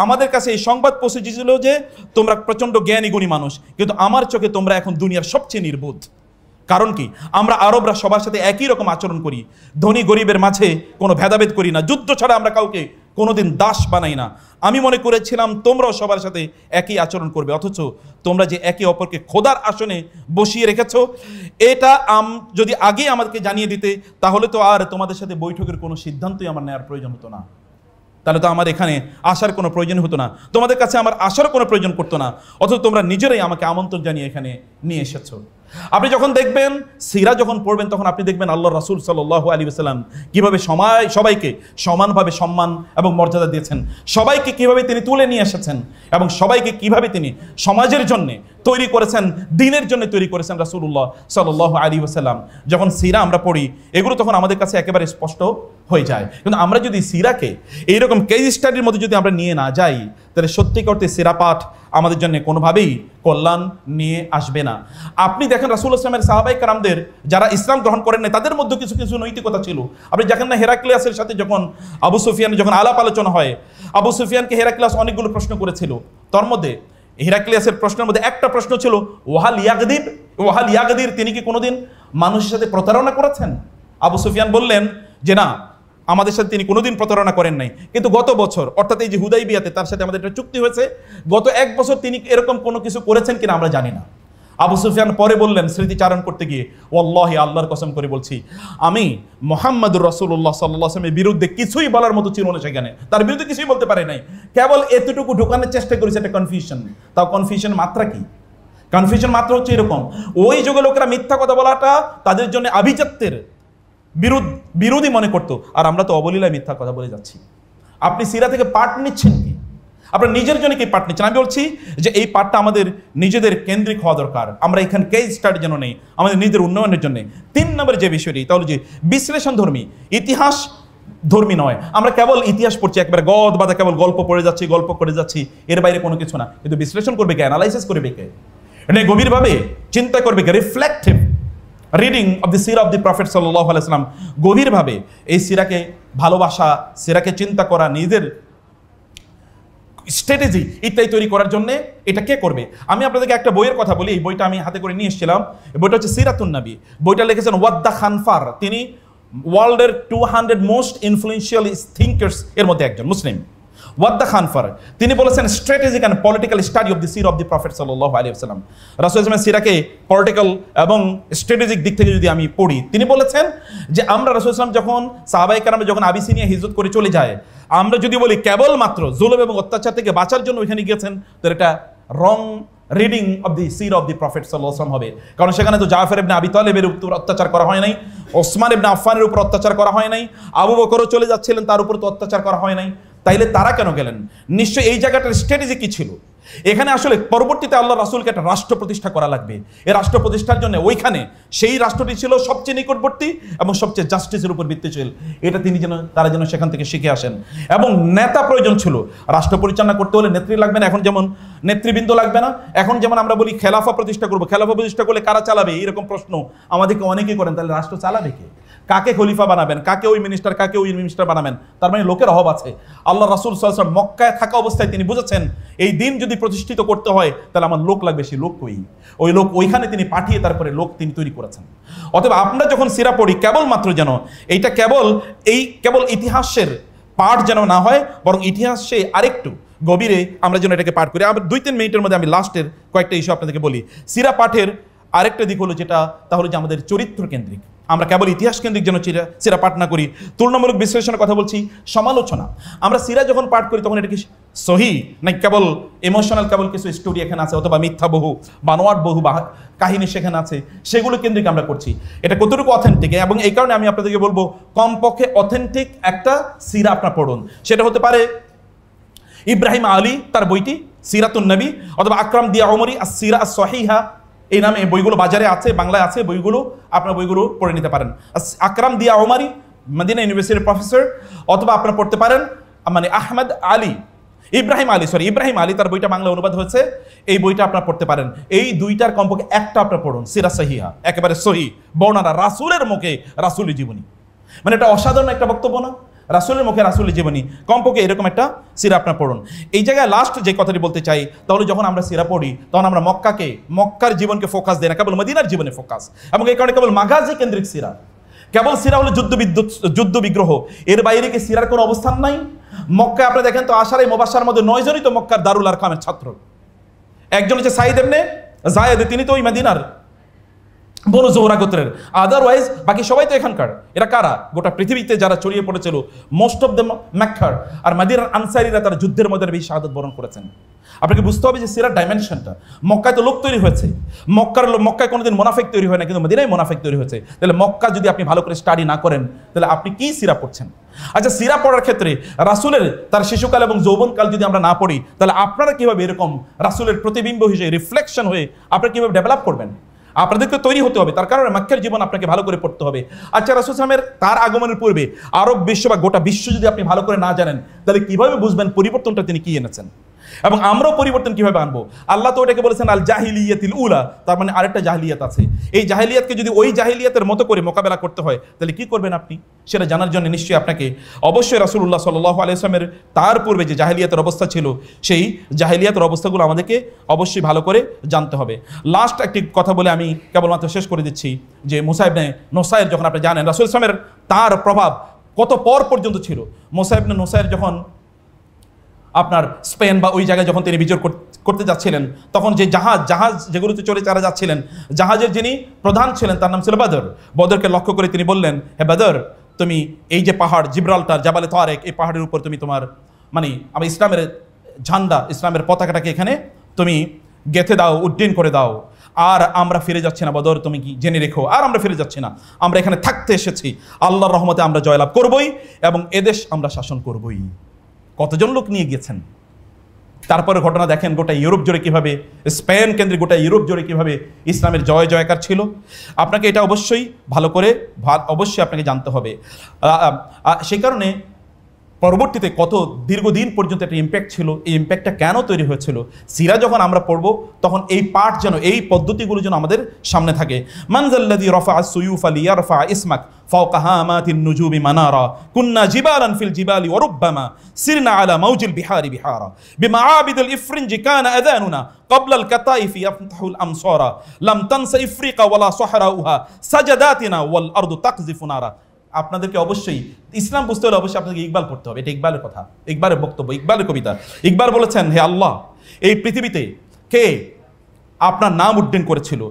আমাদের কাছে এই সংবাদ পৌঁছেছিল যে তোমরা প্রচন্ড জ্ঞানী গুণী মানুষ, কিন্তু আমার চোখে তোমরা এখন দুনিয়ার সবচেয়ে নির্বোধ। কারণ কি, আমরা আরবরা সবার সাথে একই রকম আচরণ করি, ধনী গরিবের মাঝে কোনো ভেদাভেদ করি না, যুদ্ধ ছাড়া আমরা কাউকে কোনোদিন দাস বানাই না। আমি মনে করেছিলাম তোমরাও সবার সাথে একই আচরণ করবে, অথচ তোমরা যে একে অপরকে খোদার আসনে বসিয়ে রেখেছ, এটা যদি আগে আমাদেরকে জানিয়ে দিতে তাহলে তো আর তোমাদের সাথে বৈঠকের কোনো সিদ্ধান্তই আমার নেওয়ার প্রয়োজন হতো না, তাহলে তো আমার এখানে আসার কোনো প্রয়োজন হতো না, তোমাদের কাছে আমার আসার কোনো প্রয়োজন পড়তো না, অথচ তোমরা নিজেরাই আমাকে আমন্ত্রণ জানিয়ে এখানে নিয়ে এসেছো। আপনি যখন দেখবেন, সিরা যখন পড়বেন, তখন আপনি দেখবেন আল্লাহ রাসূল সাল্লাল্লাহু আলাইহি ওয়াসাল্লাম কিভাবে সবাইকে সমানভাবে সম্মান এবং মর্যাদা দিয়েছেন, সবাইকে কিভাবে তিনি তুলে নিয়ে এসেছেন, এবং সবাইকে কিভাবে তিনি সমাজের জন্য তৈরি করেছেন, দিনের জন্য তৈরি করেছেন রাসূলুল্লাহ সাল্লাল্লাহু আলাইহি ওয়াসাল্লাম। যখন সিরা আমরা পড়ি, এগুলো তখন আমাদের কাছে একেবারে স্পষ্ট হয়ে যায়। কিন্তু আমরা যদি সিরাকে এইরকম কেস স্টাডির মধ্যে যদি আমরা নিয়ে না যাই, তাহলে সত্যিকার অর্থে সিরা পাঠ আমাদের জন্য কোনোভাবেই কল্যাণ নিয়ে আসবে না। আপনি দেখেন রাসূলুল্লাহ সাল্লাল্লাহু আলাইহি ওয়াসাল্লামের সাহাবায়ে কেরামদের যারা ইসলাম গ্রহণ করেন না, তাদের মধ্যে কিছু কিছু নৈতিকতা ছিল। আপনি দেখেন না, হেরাক্লিয়াসের সাথে যখন আবু সুফিয়ান যখন আলাপ আলোচনা হয়, আবু সুফিয়ানকে হেরাক্লিয়াস অনেকগুলো প্রশ্ন করেছিল। তার মধ্যে হেরাক্লিয়াসের প্রশ্নের মধ্যে একটা প্রশ্ন ছিল, ওয়াহাল ইয়াগদির, তিনি কি কোনোদিন মানুষের সাথে প্রতারণা করেছেন? আবু সুফিয়ান বললেন যে না, আমাদের সাথে তিনি কোনোদিন প্রতারণা করেন নাই, কিন্তু গত বছর অর্থাৎ এই যে হুদাইবিয়াতে তার সাথে আমাদের একটা চুক্তি হয়েছে, গত এক বছর তিনি এরকম কোনো কিছু করেছেন কিনা আমরা জানি না। আবু সুফিয়ান পরে বললেন স্মৃতিচারণ করতে গিয়ে, ওয়াল্লাহি, আল্লাহর কসম করে বলছি, আমি মুহাম্মদুর রাসূলুল্লাহ সাল্লাল্লাহু আলাইহি ওয়াসাল্লামের বিরুদ্ধে কিছুই বলার মতো ছিল না, সেখানে তার বিরুদ্ধে কিছুই বলতে পারে নাই, কেবল এতটুকু ঢোকানোর চেষ্টা করেছে, একটা কনফিউশন। তাও কনফিউশন মাত্রা কি? কনফিউশন মাত্রা হচ্ছে এরকম, ওই যুগে লোকেরা মিথ্যা কথা বলাটা তাদের জন্য আভিজাত্যের বিরোধী মনে করতো, আর আমরা তো অবলীলায় মিথ্যা কথা বলে যাচ্ছি। আপনি সিরা থেকে পাঠ নিচ্ছেন কি? আপনার নিজের জন্য কি পাঠ নিচ্ছেন? আমি বলছি যে এই পাঠটা আমাদের নিজেদের কেন্দ্রিক হওয়া দরকার। আমরা এখানে কেস স্টাডি যেন নেই, আমাদের নিজেদের উন্নয়নের জন্য। 3 নম্বর যে বিষয়টি, তাহলে যে বিশ্লেষণ ধর্মী, ইতিহাস ধর্মী নয়। আমরা কেবল ইতিহাস পড়ছি, একবার গদ বাদা কেবল গল্প পড়ে যাচ্ছি, গল্প করে যাচ্ছি, এর বাইরে কোনো কিছু না। কিন্তু বিশ্লেষণ করবে কে? অ্যানালাইসিস করবে কে? এটা গভীরভাবে চিন্তা করবে কে? Reflective reading of the Sira of the prophet সাল্লাল্লাহু আলাইহি ওয়াসাল্লাম, গভীরভাবে এই সিরাকে ভালোবাসা, সিরাকে চিন্তা করা, নিজের স্ট্র্যাটেজি ইত্যাদি তৈরি করার জন্য এটা কে করবে? আমি আপনাদেরকে একটা বইয়ের কথা বলি, এই বইটা আমি হাতে করে নিয়ে এসেছিলাম। এই বইটা হচ্ছে সিরাতুন নবী। বইটা লিখেছেন ওয়াদ্দা খানফার, তিনি ওয়ার্ল্ডের 200 মোস্ট ইনফ্লুয়েন্সিয়াল থিঙ্কার্স এর মধ্যে একজন, মুসলিম। ওয়াদ্দা খানফার তিনি বলেছেন strategic and political study of the Sira of the prophet সাল্লাল্লাহু আলাইহি ওয়াসাল্লাম। রাসূলুল্লাহ সাল্লাল্লাহু আলাইহি ওয়াসাল্লাম সিরাকে পলিটিক্যাল এবং স্ট্র্যাটেজিক দিক থেকে যদি আমি পড়ি, তিনি বলেছেন যে আমরা রাসূলুল্লাহ সাল্লাল্লাহু আলাইহি ওয়াসাল্লাম যখন সাহাবায়ে কেরাম যখন আবিসিনিয়া হিজরত করে চলে যায়, আমরা যদি বলি কেবলমাত্র জুলুম এবং অত্যাচার থেকে বাঁচার জন্য ওইখানে গিয়েছেন, তো এটা রং reading of the Sira of the prophet সাল্লাল্লাহু আলাইহি ওয়াসাল্লাম হবে। কারণ সেখানে তো জাফর ইবনে আবি তালেবের উপর অত্যাচার করা হয় নাই, ওসমান ইবনে আফফানের উপর অত্যাচার করা হয় নাই, আবু বকরও চলে যাচ্ছিলেন, তার উপর তো অত্যাচার করা হয় নাই। তাইলে তারা কেন গেলেন? নিশ্চয়ই এই জায়গাটার স্ট্র্যাটেজি কি ছিল? এখানে আসলে পরবর্তীতে আল্লাহ রাসূলকে একটা রাষ্ট্র প্রতিষ্ঠা করা লাগবে। এই রাষ্ট্র প্রতিষ্ঠার জন্য ওইখানে সেই রাষ্ট্রটি ছিল সবচেয়ে নিকটবর্তী এবং সবচেয়ে জাস্টিসের উপর ভিত্তিশীল। এটা তারা যেন সেখান থেকে শিখে আসেন। এবং নেতা প্রয়োজন ছিল। রাষ্ট্র পরিচালনা করতে হলে নেত্রী লাগবে না, এখন যেমন নেতৃবৃন্দ লাগবে না। এখন যেমন আমরা বলি খেলাফা প্রতিষ্ঠা করবো, খেলাফা প্রতিষ্ঠা করলে কারা চালাবে, এরকম প্রশ্ন আমাদেরকে অনেকেই করেন। তাহলে রাষ্ট্র চালাবে কে? কাকে খলিফা বানাবেন? কাকে ওই মিনিস্টার, কাকে ওই মিনিস্টার বানাবেন? তার মানে লোকের অভাব আছে। আল্লাহ রাসূল সাল্লাল্লাহু আলাইহি ওয়াসাল্লাম মক্কায় থাকা অবস্থায় তিনি বুঝেছেন এই দিন যদি প্রতিষ্ঠিত করতে হয় তাহলে আমার লোক লাগবে। সেই লোক কই? ওই লোক ওইখানে তিনি পাঠিয়ে তারপরে লোক তিনি তৈরি করেছেন। অতএব আমরা যখন সিরা পড়ি, কেবলমাত্র যেন এইটা কেবল ইতিহাসের পাঠ যেন না হয়, বরং ইতিহাসে আরেকটু গভীরে আমরা যেন এটাকে পাঠ করি। আবার 2-3 মিনিটের মধ্যে আমি লাস্টের কয়েকটা ইস্যু আপনাদেরকে বলি। সিরা পাঠের আরেকটা দিক হলো যেটা, তাহলে যে আমাদের চরিত্র কেন্দ্রিক, আমরা কেবল ইতিহাস কেন্দ্রিক যেন সিরা পাঠ না করি। তুলনামূলক বিশ্লেষণের কথা বলছি, সমালোচনা। আমরা সিরা যখন পাঠ করি তখন এটাকে সহি না কেবল ইমোশনাল কেবল কিছু স্টোরি এখানে আছে, অথবা মিথ্যা বহু বানোয়াট বহু কাহিনী সেখানে আছে, সেগুলো কেন্দ্রিক আমরা করছি। এটা কতটুকু অথেন্টিক, এবং এই কারণে আমি আপনাদেরকে বলবো কমপক্ষে অথেন্টিক একটা সিরা আপনার পড়ুন। সেটা হতে পারে ইব্রাহিম আলী তার বইটি সিরাতুন নবী, অথবা আকরাম দিয়া ওমরি আস-সিরা আস-সহিহা, এই নামে বইগুলো বাজারে আছে, বাংলায় আছে বইগুলো, আপনার বইগুলো পড়ে নিতে পারেন। আকরাম দিয়া ওমরি মদিনা ইউনিভার্সিটির প্রফেসর, অথবা আপনারা পড়তে পারেন মানে ইব্রাহিম আলী তার বইটা বাংলা অনুবাদ হয়েছে, এই বইটা আপনারা পড়তে পারেন। এই দুইটার কমপক্ষে একটা আপনারা পড়ুন, সিরা সহিহা, একেবারে সহি বর্ণনা, রাসূলের মুখে রাসূলের জীবনী। মানে এটা অসাধারণ একটা বক্তব্য না, রাসূলের মুখে রাসূলের জীবনী, কমপক্ষে এরকম একটা সিরা আপনারা পড়ুন। এই জায়গায় লাস্ট যে কথাটি বলতে চাই, তাহলে যখন আমরা সিরা পড়ি তখন আমরা মক্কার জীবনকে ফোকাস দেই না, কেবল মদিনার জীবনে ফোকাস, এবং এই কারণে কেবল মাগাজি কেন্দ্রিক সিরা, কেবল সিরা হলো যুদ্ধ বিগ্রহ, এর বাইরে কি সিরার কোনো অবস্থান নাই? মক্কায় আপনি দেখেন তো আশারায়ে মুবাশশারার মধ্যে 9 জনই তো মক্কার দারুল আরকামের ছাত্র। একজন হচ্ছে সাইদ ইবনে যায়েদ, তিনি তো ওই মদিনার বনু জোহরা গোত্রের, আদারওয়াইজ বাকি সবাই তো এখানকার। এরা কারা? গোটা পৃথিবীতে যারা ছড়িয়ে পড়েছিল, মোস্ট অফ দ্য মক্কার আর মদিনার আনসারীরা তারা যুদ্ধের মধ্যে বেশি শাহাদাত বরণ করেছেন। আপনাকে বুঝতে হবে যে সিরার ডাইমেনশনটা, মক্কায় তো লোক তৈরি হয়েছে, মক্কায় কোনোদিন মুনাফিক তৈরি হয় না, কিন্তু মদিনায় মুনাফিক তৈরি হয়েছে। তাহলে মক্কা যদি আপনি ভালো করে স্টাডি না করেন, তাহলে আপনি কি সিরা পড়ছেন? আচ্ছা, সিরা পড়ার ক্ষেত্রে রাসূলের তার শিশুকাল এবং যৌবনকাল যদি আমরা না পড়ি, তাহলে আপনারা কিভাবে এরকম রাসূলের প্রতিবিম্ব হিসেবে, রিফ্লেকশন হয়ে আপনারা কিভাবে ডেভেলপ করবেন? আপনাদেরকে তৈরি হতে হবে, তার কারণে মক্কার জীবন আপনাকে ভালো করে পড়তে হবে। আচ্ছা, রাসূল সাল্লাল্লাহু আলাইহি ওয়াসাল্লামের তার আগমনের পূর্বে আরব বিশ্ব বা গোটা বিশ্ব যদি আপনি ভালো করে না জানেন, তাহলে কিভাবে বুঝবেন পরিবর্তনটা তিনি কি এনেছেন, এবং আমরাও পরিবর্তন কিভাবে আনবো? আল্লাহ তো এটাকে বলেছেন আল জাহিলিয়াতিল উলা, তার মানে আরেকটা জাহিলিয়াত আছে। এই জাহিলিয়াতকে যদি ওই জাহিলিয়াতের মতো করে মোকাবেলা করতে হয়, তাহলে কি করবেন আপনি? সেটা জানার জন্য নিশ্চয়ই আপনাকে অবশ্যই রাসূলুল্লাহ সাল্লাল্লাহু আলাইহি ওয়াসাল্লামের তার পূর্বে যে জাহিলিয়াতের অবস্থা ছিল, সেই জাহিলিয়াতের অবস্থাগুলো আমাদেরকে অবশ্যই ভালো করে জানতে হবে। লাস্ট একটি কথা বলে আমি কেবলমাত্র শেষ করে দিচ্ছি, যে মুসা ইবনে নুসাইর, যখন আপনি জানেন রাসূল সাল্লাল্লাহু আলাইহি ওয়াসাল্লামের তার প্রভাব কত পর পর্যন্ত ছিল। মুসা ইবনে নুসাইর যখন আপনার স্পেন বা ওই জায়গায় যখন তিনি বিজয় করতে যাচ্ছিলেন, তখন যে জাহাজ যেগুলোতে চলে তারা যাচ্ছিলেন, জাহাজের যিনি প্রধান ছিলেন তার নাম ছিল বদরকে লক্ষ্য করে তিনি বললেন, হে বদর, তুমি এই যে পাহাড় জিব্রাল্টার জাবালে তারেক, এই পাহাড়ের উপর তুমি তোমার মানে আমার ইসলামের ঝান্ডা, ইসলামের পতাকাটাকে এখানে তুমি গেঁথে দাও, উড্ডীন করে দাও। আর আমরা ফিরে যাচ্ছি না বদর, তুমি কি জেনে রেখো, আর আমরা ফিরে যাচ্ছি না, আমরা এখানে থাকতে এসেছি, আল্লাহর রহমতে আমরা জয়লাভ করবই এবং এদেশ আমরা শাসন করবই। কতজন লোক নিয়ে গেছেন? তারপরে ঘটনা দেখেন গোটা ইউরোপ জুড়ে কিভাবে, স্পেন কেন্দ্রিক গোটা ইউরোপ জুড়ে কিভাবে ইসলামের জয় জয়কার ছিল। আপনাকে এটা অবশ্যই ভালো করে অবশ্যই আপনাকে জানতে হবে। সেই কারণে পরবর্তীতে কত দীর্ঘদিন পর্যন্ত একটা ইম্প্যাক্ট ছিল, এই ইম্প্যাক্টটা কেন তৈরি হয়েছিল, সিরা যখন আমরা পড়ব তখন এই পাঠ যেন, এই পদ্ধতিগুলো যেন আমাদের সামনে থাকে। মানজাল্লাযী রাফা আস-সুয়ুফা লিয়ারফা ইসমাক ফাওকা হামাতিন নুজুমি মানারা কুন্না জিবালান ফিল জিবালি ওয়া রুব্বামা সিরনা আলা মাউজিল বিহারি বিহারা বিমাআবিদিল ইফরিনজি কানা আযানুনা ক্বাবলা আল কাতাইফি ইয়াফতাহুল আমসারা লাম তানসা ইফরিকা ওয়ালা সাহরাউহা সাজাদাতিনা ওয়াল আরদু তাকযিফু নারা। আপনাদেরকে অবশ্যই ইসলাম বুঝতে হলে অবশ্যই আপনাদেরকে ইকবাল পড়তে হবে। এটা ইকবালের কথা, ইকবালের বক্তব্য, ইকবালের কবিতা। ইকবাল বলেছেন, হে আল্লাহ, এই পৃথিবীতে কে আপনার নাম উড্ডীন করেছিল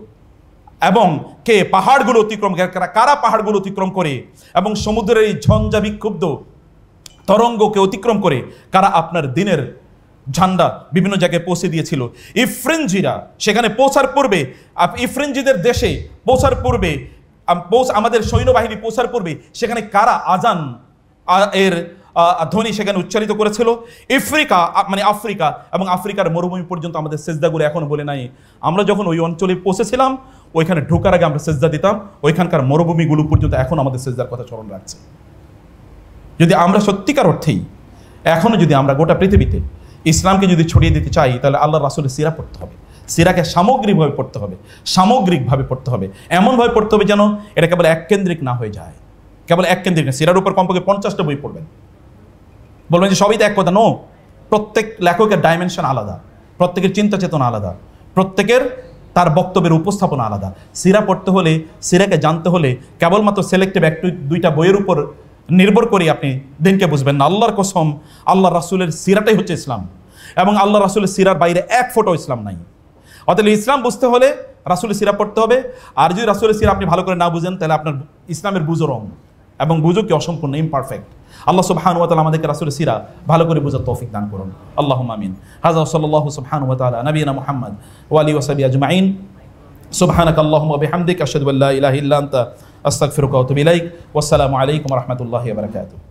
এবং কে পাহাড়গুলো অতিক্রম, কারা পাহাড়গুলো অতিক্রম করে এবং সমুদ্রের এই ঝঞ্ঝা বিক্ষুব্ধ তরঙ্গকে অতিক্রম করে কারা আপনার দিনের ঝান্ডা বিভিন্ন জায়গায় পৌঁছে দিয়েছিল। ইফরিনজিরা সেখানে পৌঁছার পূর্বে, ইফরিনজিদের দেশে পৌঁছার পূর্বে, আমাদের সৈন্যবাহিনী পৌঁছার পূর্বে সেখানে কারা আজান এর ধ্বনি সেখানে উচ্চারিত করেছিল। ইফ্রিকা মানে আফ্রিকা, এবং আফ্রিকার মরুভূমি পর্যন্ত আমাদের সেজদাগুলো এখনো বলে নাই। আমরা যখন ওই অঞ্চলে পৌঁছেছিলাম, ওইখানে ঢোকার আগে আমরা সেজদা দিতাম, ওইখানকার মরুভূমিগুলো পর্যন্ত এখন আমাদের সেজদার কথা স্মরণ রাখছে। যদি আমরা সত্যিকার অর্থেই এখনো যদি আমরা গোটা পৃথিবীতে ইসলামকে যদি ছড়িয়ে দিতে চাই, তাহলে আল্লাহ রাসূলের সিরা পড়তে হবে। সিরাকে সামগ্রিকভাবে পড়তে হবে, সামগ্রিকভাবে পড়তে হবে, এমনভাবে পড়তে হবে যেন এটা কেবল এককেন্দ্রিক না হয়ে যায়। কেবল এককেন্দ্রিক না, সিরার উপর কমপক্ষে 50টা বই পড়বেন। বলবেন যে সবই তো এক কথা, নো। প্রত্যেক লেখকের ডাইমেনশন আলাদা, প্রত্যেকের চিন্তা চেতনা আলাদা, প্রত্যেকের তার বক্তব্যের উপস্থাপনা আলাদা। সিরা পড়তে হলে, সিরাকে জানতে হলে কেবলমাত্র সিলেক্টিভ 1-2টা বইয়ের উপর নির্ভর করে আপনি দিনকে বুঝবেন না। আল্লাহর কসম, আল্লাহ রাসূলের সিরাটাই হচ্ছে ইসলাম, এবং আল্লাহ রাসূলের সিরার বাইরে এক ফোঁটাও ইসলাম নাই। অতএব ইসলাম বুঝতে হলে রাসূলের সিরা পড়তে হবে। আর যদি রাসূলের সিরা আপনি ভালো করে না বুঝেন, তাহলে আপনার ইসলামের বুঝও রং, এবং বুঝও কি অসম্পূর্ণ, ইমপারফেক্ট। আল্লাহ সুবহানাহু ওয়া তাআলা আমাদেরকে রাসূলের সিরা ভালো করে বোঝার তৌফিক দান করুন। আল্লাহুম্মা আমিন। হাযা সাল্লাল্লাহু সুবহানাহু ওয়া তাআলা নবিয়িনা মুহাম্মদ ওয়া আলিহি ওয়া সাহবিহি আজমাইন। সুবহানাকাল্লাহুম্মা ওয়া বিহামদিকা আশহাদু আল্লা ইলাহা ইল্লা আনতা আস্তাগফিরুকা ওয়া আতুবু ইলাইক। ওয়াসসালামু আলাইকুম ওয়া রাহমাতুল্লাহি ওয়া বারাকাতুহু।